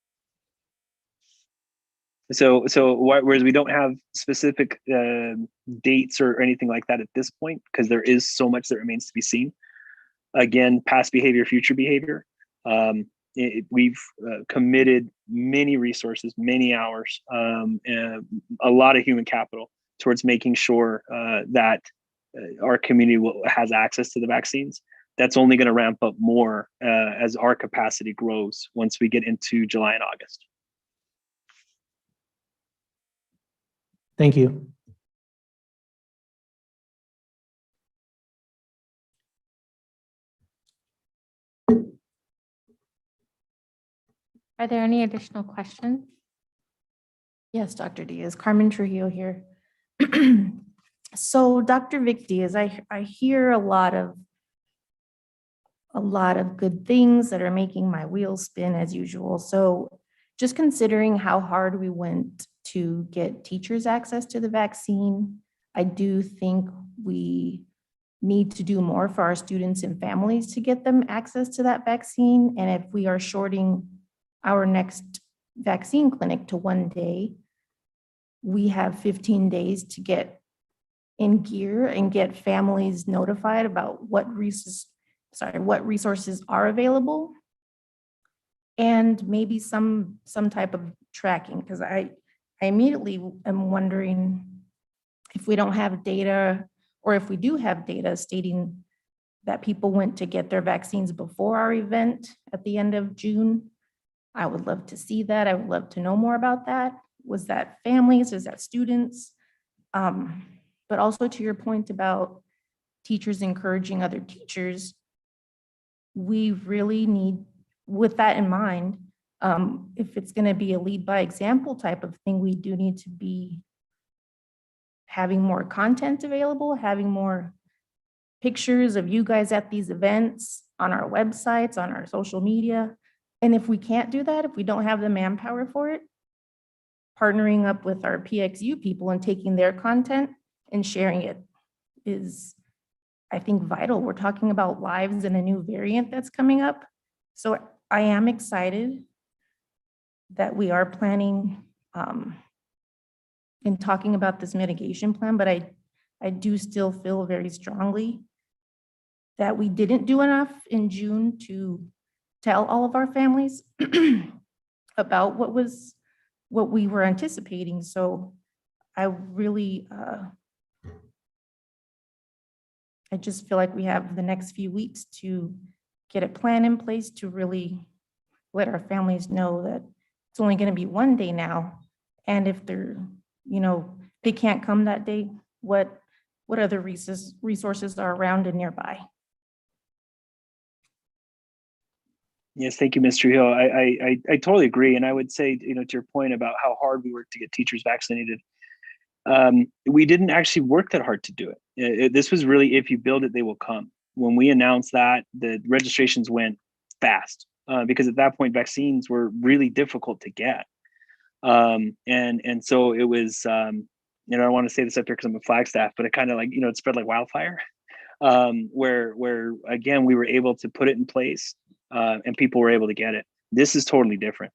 So whereas we don't have specific dates or anything like that at this point, because there is so much that remains to be seen. Again, past behavior, future behavior. We've committed many resources, many hours, and a lot of human capital towards making sure that our community has access to the vaccines. That's only going to ramp up more as our capacity grows once we get into July and August. Thank you. Are there any additional questions? Yes, Dr. Diaz, Carmen Trujillo here. So Dr. Vic Diaz, I hear a lot of a lot of good things that are making my wheels spin as usual. So just considering how hard we went to get teachers access to the vaccine, I do think we need to do more for our students and families to get them access to that vaccine. And if we are shorting our next vaccine clinic to 1 day, we have 15 days to get in gear and get families notified about what resources are available. And maybe some type of tracking, because I immediately am wondering if we don't have data, or if we do have data stating that people went to get their vaccines before our event at the end of June. I would love to see that. I would love to know more about that. Was that families? Is that students? But also to your point about teachers encouraging other teachers, we really need, with that in mind, if it's going to be a lead by example type of thing, we do need to be having more content available, having more pictures of you guys at these events on our websites, on our social media. And if we can't do that, if we don't have the manpower for it, partnering up with our PXU people and taking their content and sharing it is, I think, vital. We're talking about lives and a new variant that's coming up. So I am excited that we are planning and talking about this mitigation plan, but I do still feel very strongly that we didn't do enough in June to tell all of our families about what we were anticipating. So I really, I just feel like we have the next few weeks to get a plan in place to really let our families know that it's only going to be 1 day now. And if they're, they can't come that day, what other resources are around and nearby? Yes, thank you, Mr. Hill. I totally agree. And I would say, to your point about how hard we worked to get teachers vaccinated, we didn't actually work that hard to do it. This was really, if you build it, they will come. When we announced that, the registrations went fast because at that point, vaccines were really difficult to get. And so it was, I don't want to say this up here because I'm a Flagstaff, but it kind of it spread like wildfire, where again, we were able to put it in place and people were able to get it. This is totally different.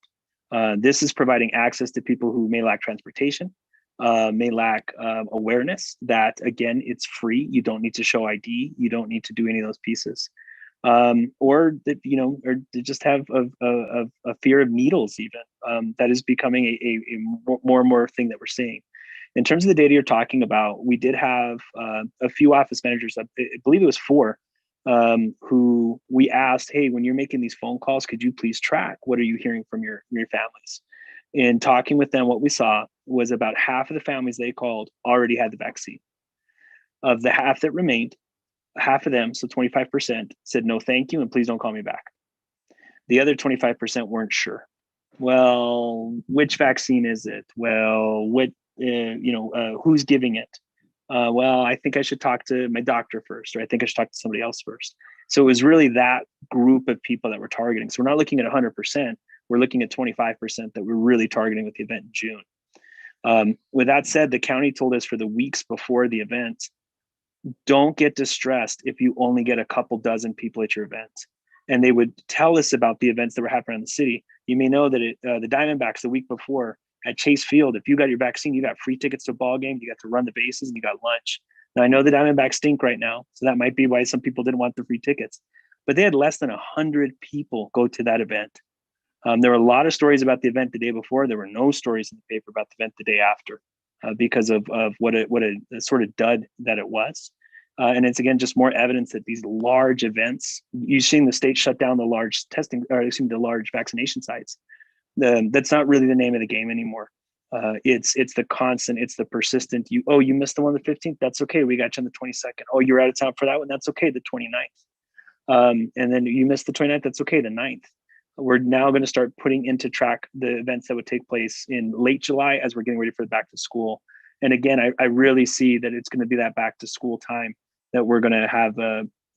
This is providing access to people who may lack transportation, may lack awareness that, again, it's free. You don't need to show ID. You don't need to do any of those pieces. Or that, or to just have a fear of needles even, that is becoming a more and more thing that we're seeing. In terms of the data you're talking about, we did have a few office managers, I believe it was 4, who we asked, hey, when you're making these phone calls, could you please track what are you hearing from your families? In talking with them, what we saw was about half of the families they called already had the vaccine. Of the half that remained, half of them, so 25%, said no thank you and please don't call me back. The other 25% weren't sure. Well, which vaccine is it? Well, who's giving it? Well, I think I should talk to my doctor first, or I think I should talk to somebody else first. So it was really that group of people that we're targeting. So we're not looking at 100%, we're looking at 25% that we're really targeting with the event in June. With that said, the county told us for the weeks before the event, don't get distressed if you only get a couple dozen people at your event. And they would tell us about the events that were happening in the city. You may know that the Diamondbacks the week before at Chase Field, if you got your vaccine, you got free tickets to a ball game, you got to run the bases, and you got lunch. Now, I know the Diamondbacks stink right now, so that might be why some people didn't want the free tickets. But they had less than 100 people go to that event. There were a lot of stories about the event the day before. There were no stories in the paper about the event the day after because of what a sort of dud that it was. And it's, again, just more evidence that these large events, you've seen the state shut down the large the large vaccination sites. That's not really the name of the game anymore. It's the constant, it's the persistent. You missed the one on the 15th. That's okay. We got you on the 22nd. Oh, you're out of town for that one. That's okay. The 29th. And then you missed the 29th. That's okay. The 9th. We're now going to start putting into track the events that would take place in late July as we're getting ready for the back to school. And again, I really see that it's going to be that back to school time that we're going to have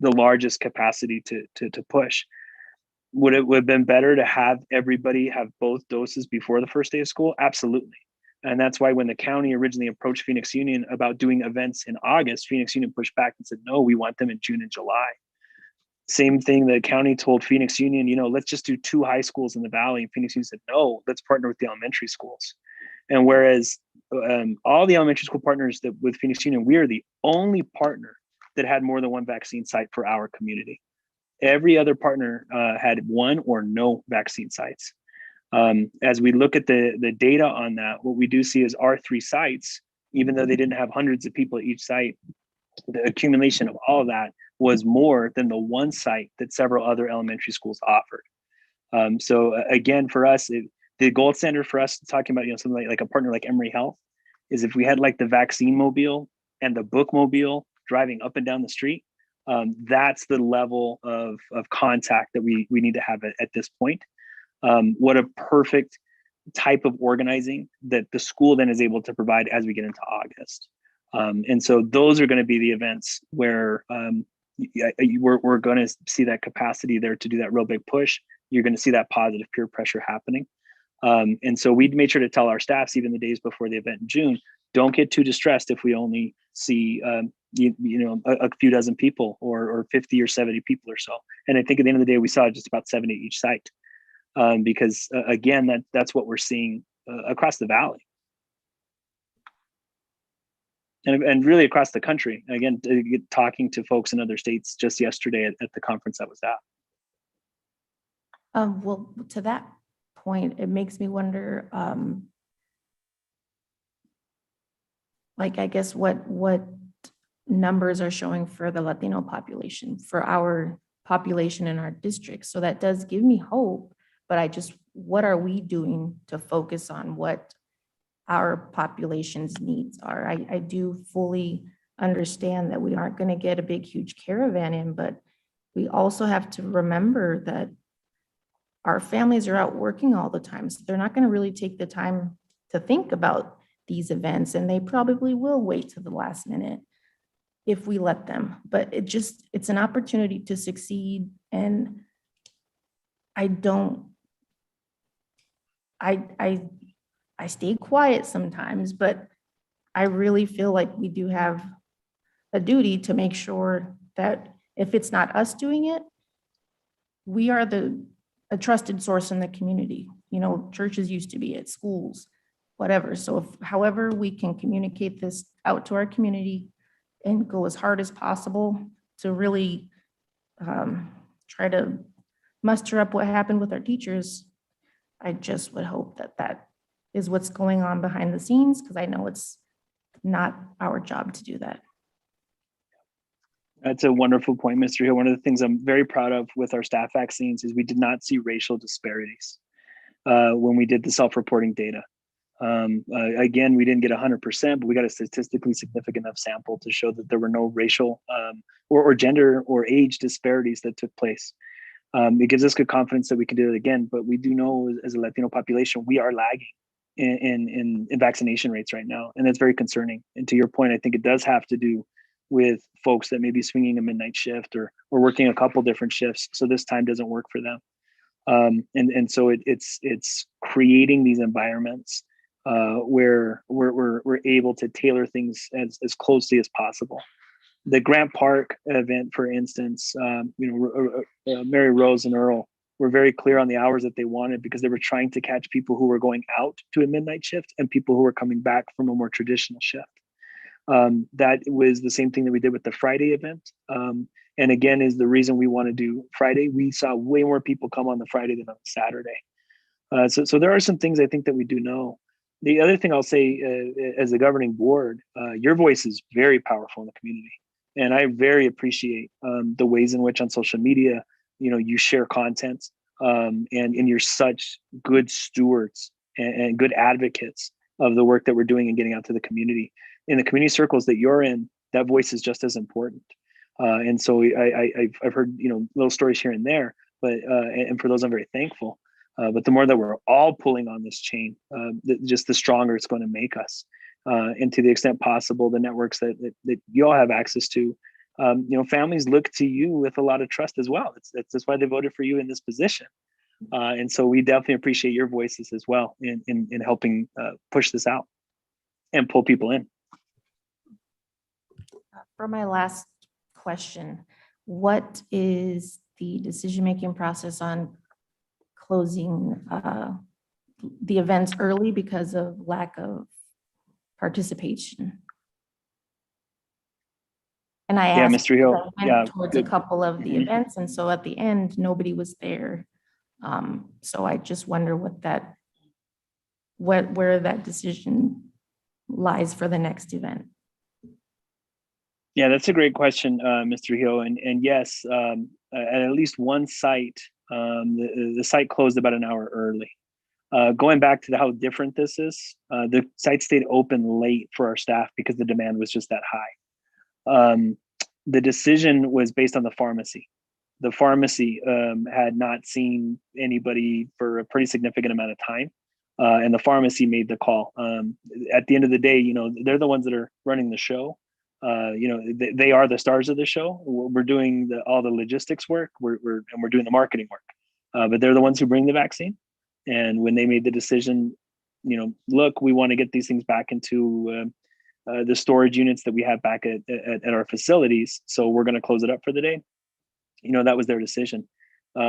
the largest capacity to push. Would it would have been better to have everybody have both doses before the first day of school? Absolutely. And that's why when the county originally approached Phoenix Union about doing events in August, Phoenix Union pushed back and said, no, we want them in June and July. Same thing, the county told Phoenix Union, let's just do 2 high schools in the Valley. And Phoenix Union said, no, let's partner with the elementary schools. And whereas all the elementary school partners that with Phoenix Union, we are the only partner that had more than 1 vaccine site for our community. Every other partner had 1 or no vaccine sites. As we look at the data on that, what we do see is our 3 sites, even though they didn't have hundreds of people at each site, the accumulation of all of that was more than the 1 site that several other elementary schools offered. So again, for us, the gold standard for us talking about something like a partner like Emory Health is if we had like the vaccine mobile and the book mobile driving up and down the street, that's the level of contact that we need to have at this point. What a perfect type of organizing that the school then is able to provide as we get into August. And so those are going to be the events where we're going to see that capacity there to do that real big push. You're going to see that positive peer pressure happening. And so we made sure to tell our staffs even the days before the event in June, don't get too distressed if we only see a few dozen people or 50 or 70 people or so. And I think at the end of the day, we saw just about 70 each site. Because again, that's what we're seeing across the Valley. And really across the country. Again, talking to folks in other states just yesterday at the conference I was at. Well, to that point, it makes me wonder, I guess what numbers are showing for the Latino population, for our population in our district. So that does give me hope, but what are we doing to focus on what our population's needs are? I do fully understand that we aren't going to get a big, huge caravan in, but we also have to remember that our families are out working all the time. So they're not going to really take the time to think about these events, and they probably will wait to the last minute if we let them. But it's an opportunity to succeed. And I stay quiet sometimes, but I really feel like we do have a duty to make sure that if it's not us doing it, we are a trusted source in the community. Churches used to be at schools, whatever. So however we can communicate this out to our community and go as hard as possible to really try to muster up what happened with our teachers, I just would hope that is what's going on behind the scenes, because I know it's not our job to do that. That's a wonderful point, Mr. Hill. One of the things I'm very proud of with our staff vaccines is we did not see racial disparities when we did the self-reporting data. Again, we didn't get 100%, but we got a statistically significant enough sample to show that there were no racial or gender or age disparities that took place. It gives us good confidence that we can do it again, but we do know as a Latino population, we are lagging in vaccination rates right now. And that's very concerning. And to your point, I think it does have to do with folks that may be swinging a midnight shift or working a couple different shifts. So this time doesn't work for them. And so it's creating these environments where we're able to tailor things as closely as possible. The Grant Park event, for instance, Mary Rose and Earl were very clear on the hours that they wanted because they were trying to catch people who were going out to a midnight shift and people who were coming back from a more traditional shift. That was the same thing that we did with the Friday event. And again, is the reason we want to do Friday. We saw way more people come on the Friday than on the Saturday. So there are some things I think that we do know. The other thing I'll say as the governing board, your voice is very powerful in the community. And I very appreciate the ways in which on social media, you share content and you're such good stewards and good advocates of the work that we're doing and getting out to the community. In the community circles that you're in, that voice is just as important. And so I've heard, little stories here and there, but and for those I'm very thankful. But the more that we're all pulling on this chain, just the stronger it's going to make us. And to the extent possible, the networks that you all have access to, families look to you with a lot of trust as well. That's why they voted for you in this position. And so we definitely appreciate your voices as well in helping push this out and pull people in. For my last question, what is the decision-making process on closing the events early because of lack of participation? And I Yeah, asked, Mr. Hill. because I Yeah, went towards a good. couple of the Mhm. events, and so at the end, nobody was there. So I just wonder where that decision lies for the next event. Yeah, that's a great question, Mr. Hill. And yes, at least one site, the site closed about an hour early. Going back to how different this is, the site stayed open late for our staff because the demand was just that high. The decision was based on the pharmacy. The pharmacy had not seen anybody for a pretty significant amount of time. And the pharmacy made the call. At the end of the day, they're the ones that are running the show. They are the stars of the show. We're doing all the logistics work. We're doing the marketing work. But they're the ones who bring the vaccine. And when they made the decision, look, we want to get these things back into the storage units that we have back at our facilities. So we're going to close it up for the day. That was their decision.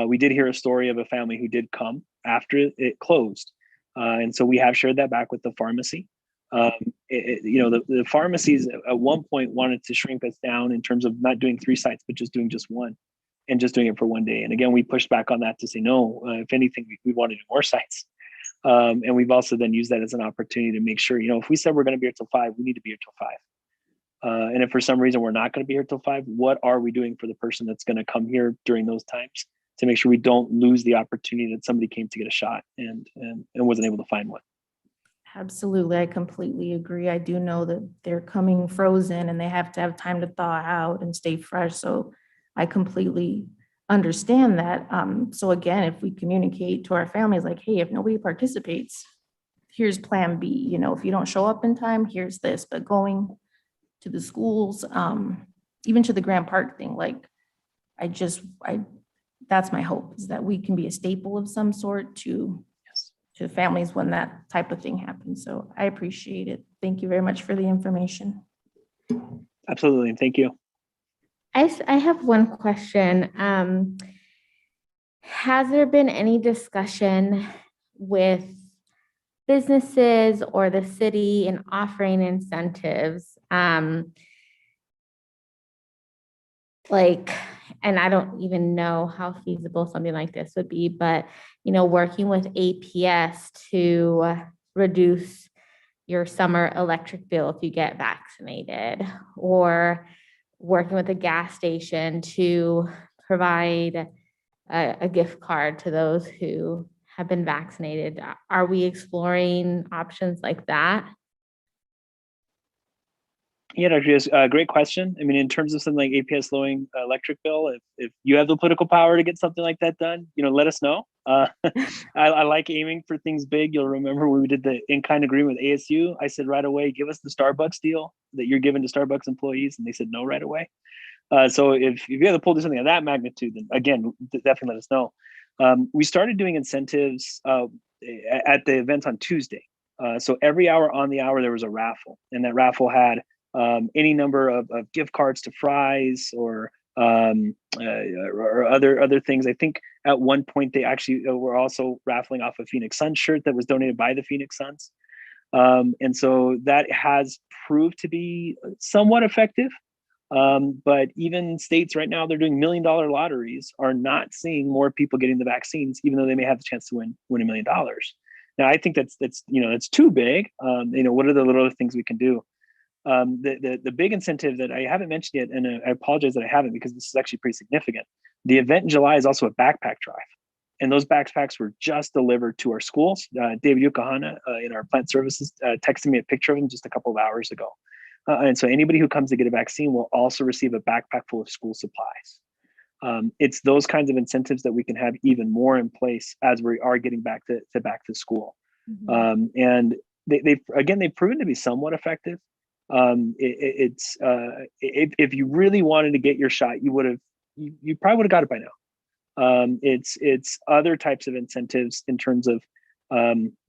We did hear a story of a family who did come after it closed. And so we have shared that back with the pharmacy. The pharmacies at one point wanted to shrink us down in terms of not doing 3 sites, but just doing just one and just doing it for one day. And again, we pushed back on that to say, no, if anything, we want to do more sites. And we've also then used that as an opportunity to make sure, if we said we're going to be here till 5, we need to be here till 5. And if for some reason we're not going to be here till 5, what are we doing for the person that's going to come here during those times to make sure we don't lose the opportunity that somebody came to get a shot and wasn't able to find one? Absolutely, I completely agree. I do know that they're coming frozen and they have to have time to thaw out and stay fresh. So I completely understand that. So again, if we communicate to our families like, hey, if nobody participates, here's plan B. If you don't show up in time, here's this. But going to the schools, even to the Grand Park thing, that's my hope, is that we can be a staple of some sort to families when that type of thing happens. So I appreciate it. Thank you very much for the information. Absolutely. Thank you. I have one question. Has there been any discussion with businesses or the city in offering incentives? And I don't even know how feasible something like this would be, but, working with APS to reduce your summer electric bill if you get vaccinated, or working with a gas station to provide a gift card to those who have been vaccinated. Are we exploring options like that? Yeah, Dr. Diaz, great question. I mean, in terms of something like APS lowering electric bill, if you have the political power to get something like that done, let us know. I like aiming for things big. You'll remember when we did the in-kind agreement with ASU, I said right away, give us the Starbucks deal that you're giving to Starbucks employees. And they said no right away. So if you have to pull to something of that magnitude, then again, definitely let us know. We started doing incentives at the event on Tuesday. So every hour on the hour, there was a raffle, and that raffle had any number of gift cards to Fry's or other things. I think at one point they actually were also raffling off a Phoenix Suns shirt that was donated by the Phoenix Suns. And so that has proved to be somewhat effective. But even states right now, they're doing $1 million lotteries, are not seeing more people getting the vaccines, even though they may have the chance to win $1 million. Now, I think that's too big. What are the little things we can do? The big incentive that I haven't mentioned yet, and I apologize that I haven't because this is actually pretty significant. The event in July is also a backpack drive. And those backpacks were just delivered to our schools. David Yukahana in our plant services texted me a picture of them just a couple of hours ago. And so anybody who comes to get a vaccine will also receive a backpack full of school supplies. It's those kinds of incentives that we can have even more in place as we are getting back to school. And they've proven to be somewhat effective. If you really wanted to get your shot, you probably would have got it by now. It's other types of incentives in terms of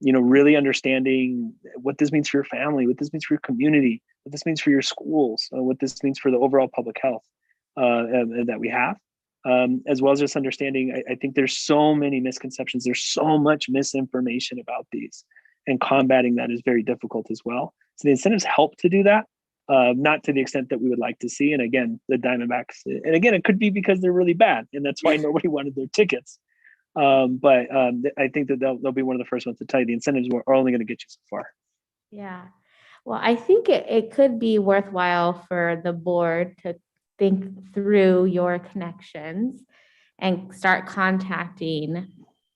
really understanding what this means for your family, what this means for your community, what this means for your schools, what this means for the overall public health that we have, as well as just understanding. I think there's so many misconceptions. There's so much misinformation about these, and combating that is very difficult as well. So the incentives help to do that. Not to the extent that we would like to see. And again, the Diamondbacks, and again, it could be because they're really bad, and that's why nobody wanted their tickets. But I think that they'll be one of the first ones to tell you the incentives are only going to get you so far. Yeah. Well, I think it could be worthwhile for the board to think through your connections and start contacting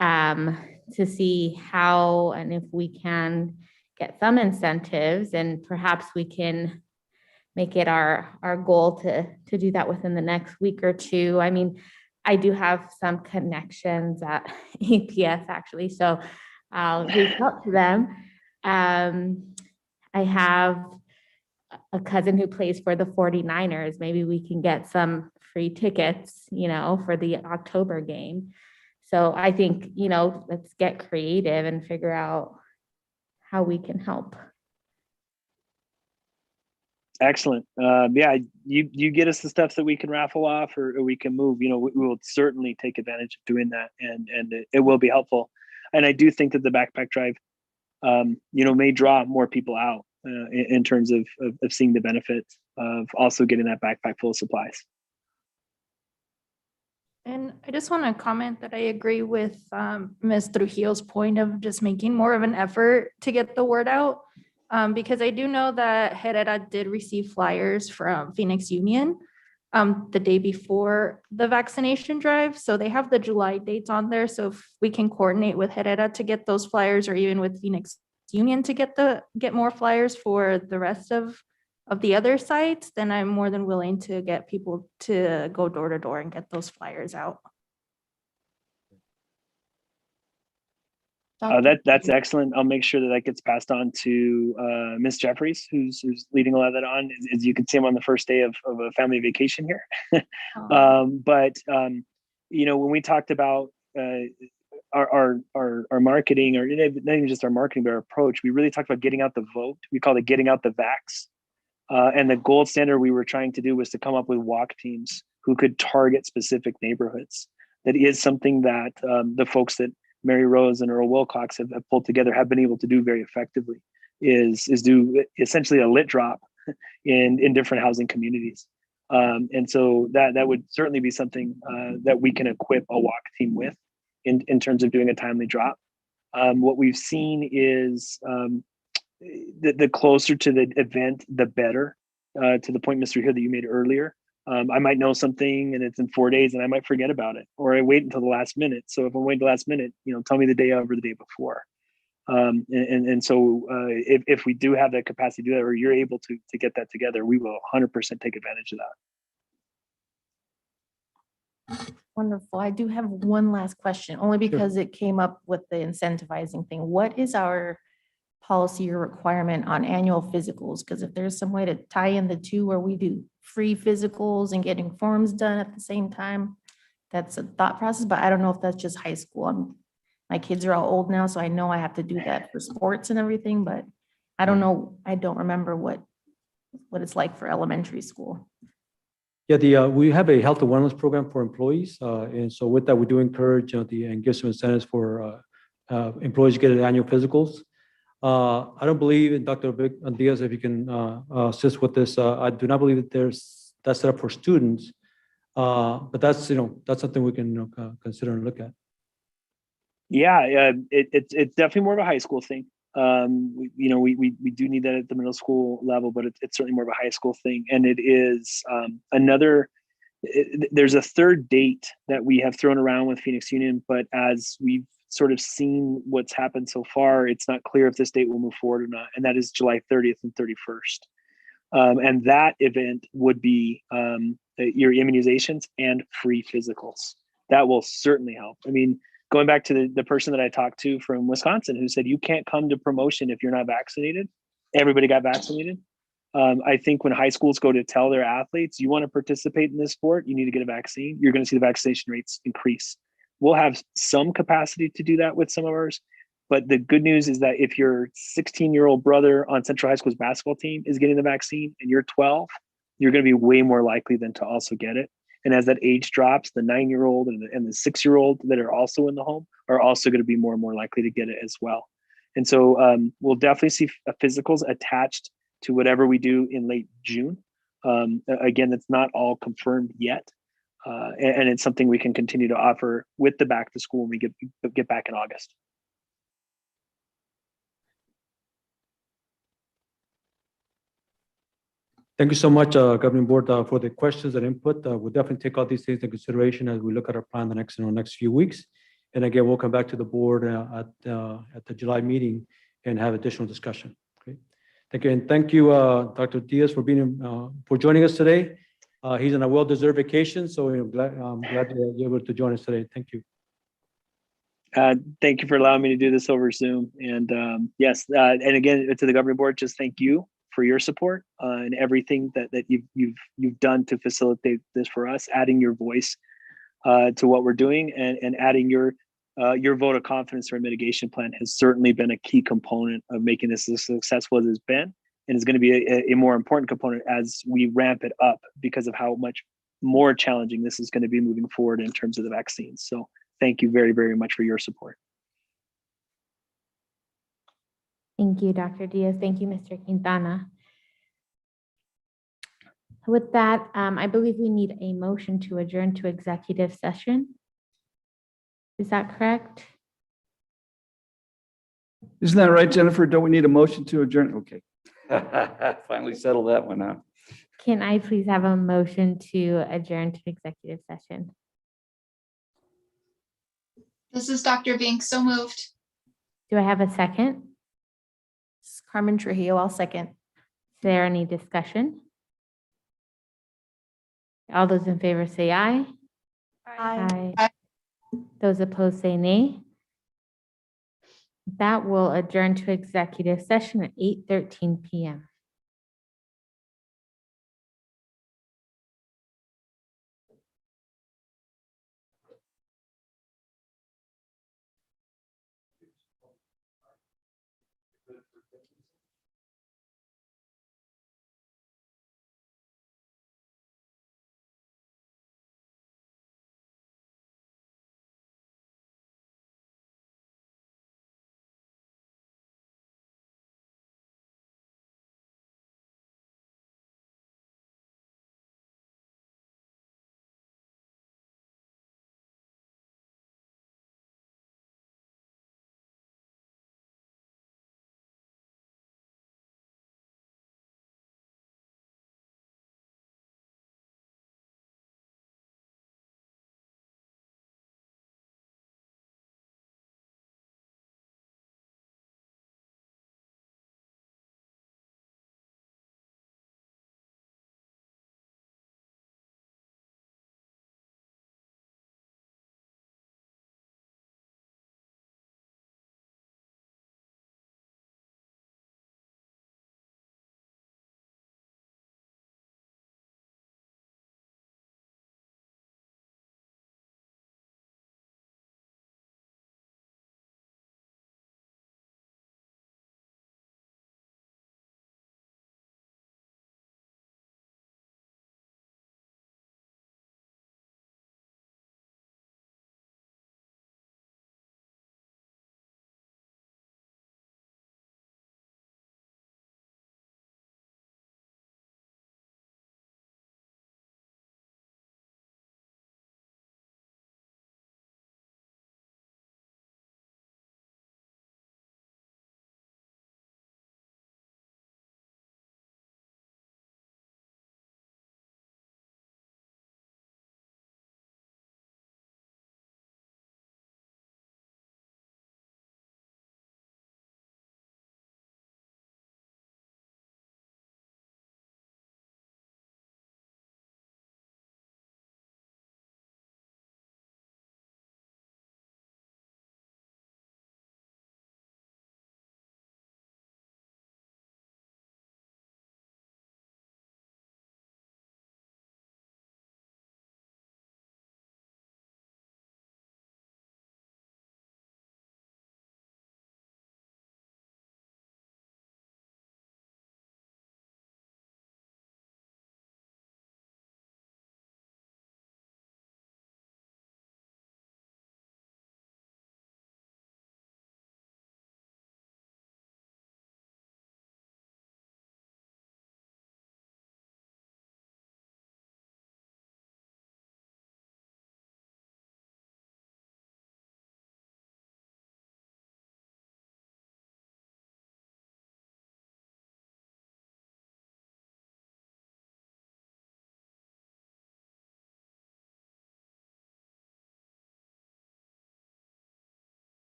to see how and if we can get some incentives, and perhaps we can make it our goal to do that within the next week or two. I mean, I do have some connections at APS actually, so I'll reach out to them. I have a cousin who plays for the 49ers. Maybe we can get some free tickets, for the October game. So I think, let's get creative and figure out how we can help. Excellent. Yeah, you get us the stuff that we can raffle off or we can move. We will certainly take advantage of doing that, and it will be helpful. And I do think that the backpack drive, may draw more people out in terms of seeing the benefits of also getting that backpack full of supplies. And I just want to comment that I agree with Ms. Trujillo's point of just making more of an effort to get the word out. Because I do know that Herrera did receive flyers from Phoenix Union the day before the vaccination drive. So they have the July dates on there. So if we can coordinate with Herrera to get those flyers, or even with Phoenix Union to get more flyers for the rest of the other sites, then I'm more than willing to get people to go door to door and get those flyers out. That's excellent. I'll make sure that gets passed on to Ms. Jeffries, who's leading a lot of that on. As you can see, I'm on the first day of a family vacation here. But when we talked about our marketing, or not even just our marketing, but our approach, we really talked about getting out the vote. We called it getting out the vax. And the gold standard we were trying to do was to come up with walk teams who could target specific neighborhoods. That is something that the folks that Mary Rose and Earl Wilcox have pulled together have been able to do very effectively, is do essentially a lit drop in different housing communities. And so that would certainly be something that we can equip a walk team with in terms of doing a timely drop. What we've seen is the closer to the event, the better, to the point, Mr. Hill, that you made earlier. I might know something and it's in 4 days and I might forget about it, or I wait until the last minute. So if I'm waiting the last minute, tell me the day of or the day before. And so if we do have that capacity to do that, or you're able to get that together, we will 100% take advantage of that. Wonderful. I do have one last question, only because it came up with the incentivizing thing. What is our policy or requirement on annual physicals? Because if there's some way to tie in the two, where we do free physicals and getting forms done at the same time, that's a thought process, but I don't know if that's just high school. My kids are all old now, so I know I have to do that for sports and everything, but I don't know. I don't remember what it's like for elementary school. Yeah, we have a health and wellness program for employees. And so with that, we do encourage and give some incentives for employees to get annual physicals. I don't believe in Dr. Vic Diaz, if you can assist with this. I do not believe that that's set up for students, but that's something we can consider and look at. Yeah, it's definitely more of a high school thing. We do need that at the middle school level, but it's certainly more of a high school thing. And it is there's a third date that we have thrown around with Phoenix Union, but as we've sort of seen what's happened so far, it's not clear if this date will move forward or not. And that is July 30th and 31st. And that event would be your immunizations and free physicals. That will certainly help. I mean, going back to the person that I talked to from Wisconsin, who said, you can't come to promotion if you're not vaccinated. Everybody got vaccinated. I think when high schools go to tell their athletes, you want to participate in this sport, you need to get a vaccine, you're going to see the vaccination rates increase. We'll have some capacity to do that with some of ours. But the good news is that if your 16-year-old brother on Central High School's basketball team is getting the vaccine and you're 12, you're going to be way more likely than to also get it. And as that age drops, the 9-year-old and the 6-year-old that are also in the home are also going to be more and more likely to get it as well. And so we'll definitely see physicals attached to whatever we do in late June. Again, that's not all confirmed yet. And it's something we can continue to offer with the back to school when we get back in August. Thank you so much, Governing Board, for the questions and input. We'll definitely take all these things into consideration as we look at our plan the next few weeks. And again, we'll come back to the board at the July meeting and have additional discussion. Okay. Thank you, and thank you, Dr. Diaz, for joining us today. He's on a well-deserved vacation, so I'm glad you're able to join us today. Thank you. Thank you for allowing me to do this over Zoom. And yes, and again, to the Governing Board, just thank you for your support and everything that you've done to facilitate this for us, adding your voice to what we're doing, and adding your vote of confidence for a mitigation plan has certainly been a key component of making this as successful as it's been, and is going to be a more important component as we ramp it up because of how much more challenging this is going to be moving forward in terms of the vaccines. So thank you very, very much for your support. Thank you, Dr. Diaz. Thank you, Mr. Quintana. With that, I believe we need a motion to adjourn to executive session. Is that correct? Isn't that right, Jennifer? Don't we need a motion to adjourn? Okay. Finally settled that one out. Can I please have a motion to adjourn to executive session? This is Dr. Bink, so moved. Do I have a second? Carmen Trujillo, I'll second. Is there any discussion? All those in favor say aye. Aye. Aye. Those opposed say nay. That will adjourn to executive session at 8:13 p.m.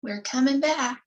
We're coming back.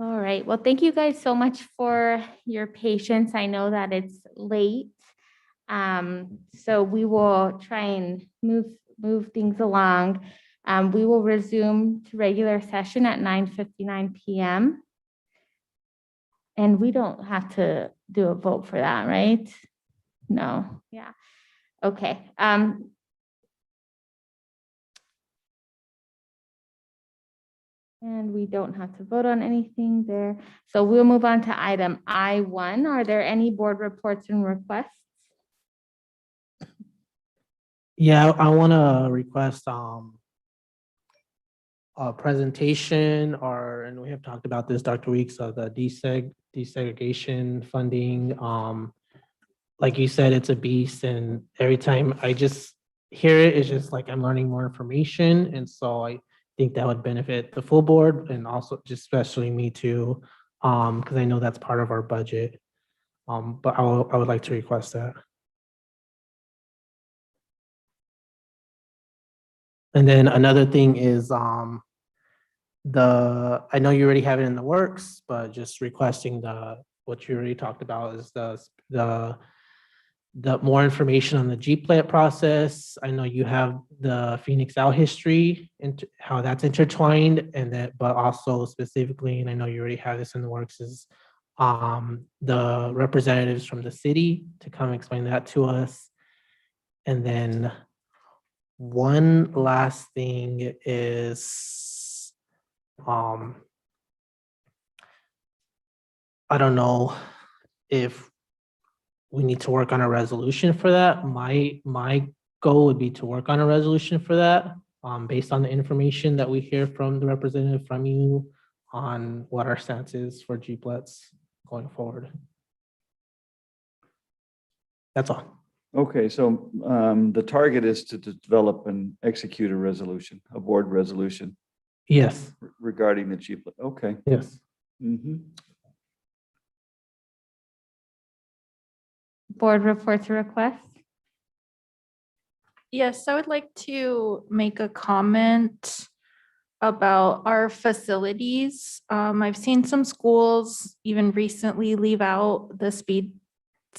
All right. Well, thank you guys so much for your patience. I know that it's late. So we will try and move things along. We will resume to regular session at 9:59 PM. And we don't have to do a vote for that, right? No, yeah. Okay. And we don't have to vote on anything there. So we'll move on to item I1. Are there any board reports and requests? Yeah, I want to request a presentation and we have talked about this, Dr. Weeks, of the desegregation funding. Like you said, it's a beast, and every time I just hear it, it's just like I'm learning more information. And so I think that would benefit the full board and also just especially me too, because I know that's part of our budget. But I would like to request that. And then another thing is I know you already have it in the works, but just requesting what you already talked about is the more information on the GPLAT process. I know you have the Phoenix Out history and how that's intertwined, but also specifically, and I know you already have this in the works, is the representatives from the city to come explain that to us. And then one last thing is, I don't know if we need to work on a resolution for that. My goal would be to work on a resolution for that, based on the information that we hear from the representative from you on what our stance is for GPLETs going forward. That's all. Okay, so the target is to develop and execute a resolution, a board resolution Yes, regarding the GPLET. Okay. yes. Mhm. Board reports or requests? Yes, I would like to make a comment about our facilities. I've seen some schools even recently leave out the speed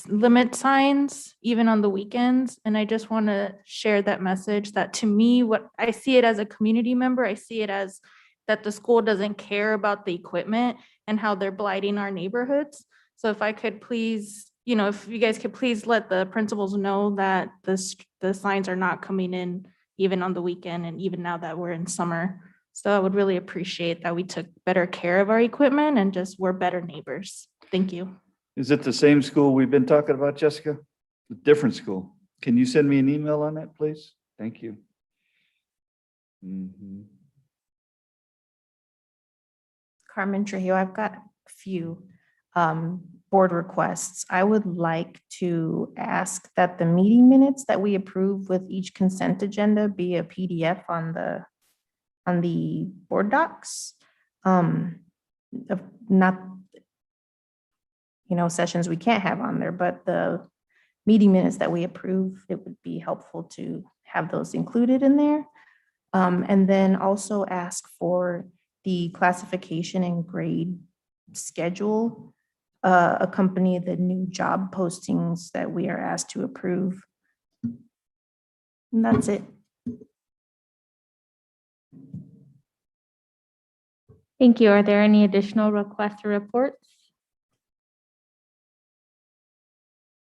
limit signs, even on the weekends. And I just want to share that message that to me, what I see it as a community member, I see it as that the school doesn't care about the equipment and how they're blighting our neighborhoods. So if I could please, if you guys could please let the principals know that the signs are not coming in even on the weekend and even now that we're in summer. So I would really appreciate that we took better care of our equipment and just we're better neighbors. Thank you. Is it the same school we've been talking about, Jessica? A different school? Can you send me an email on that, please? Thank you. Mhm. Carmen Trujillo, I've got a few board requests. I would like to ask that the meeting minutes that we approve with each consent agenda be a PDF on the board docs. Not, sessions we can't have on there, but the meeting minutes that we approve, it would be helpful to have those included in there. And then also ask for the classification and grade schedule accompany the new job postings that we are asked to approve. And that's it. Thank you. Are there any additional requests or reports?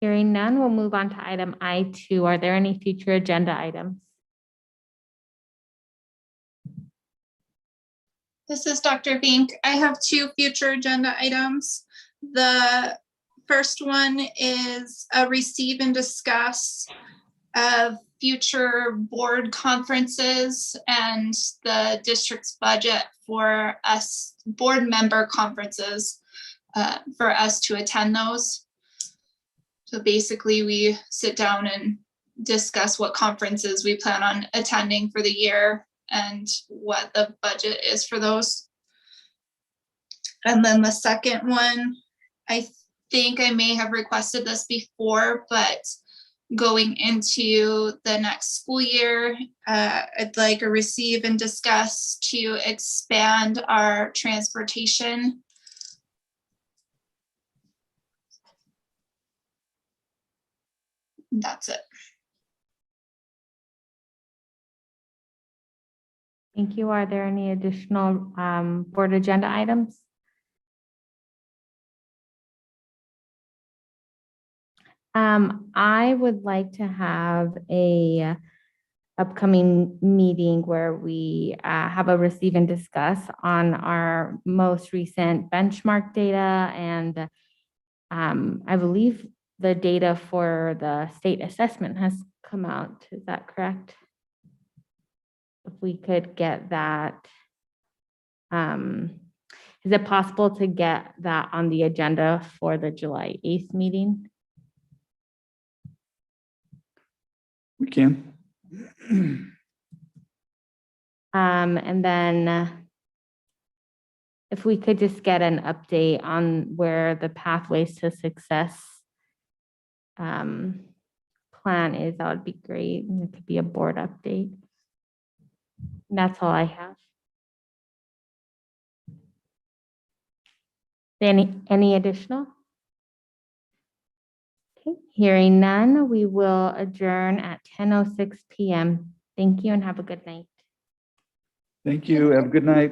Hearing none, we'll move on to item I2. Are there any future agenda items? This is Dr. Bink. I have two future agenda items. The first one is a receive and discuss of future board conferences and the district's budget for us board member conferences for us to attend those. So basically we sit down and discuss what conferences we plan on attending for the year and what the budget is for those. And then the second one, I think I may have requested this before, but going into the next school year, I'd like a receive and discuss to expand our transportation That's it. Thank you. Are there any additional board agenda items? I would like to have a upcoming meeting where we have a receive and discuss on our most recent benchmark data, and I believe the data for the state assessment has come out. Is that correct? If we could get that, is it possible to get that on the agenda for the July 8th meeting? We can. And then if we could just get an update on where the Pathways to Success plan is, that would be great. And it could be a board update. And that's all I have. Any additional? Okay, hearing none, we will adjourn at 10:06 p.m. Thank you and have a good night. Thank you. Have a good night.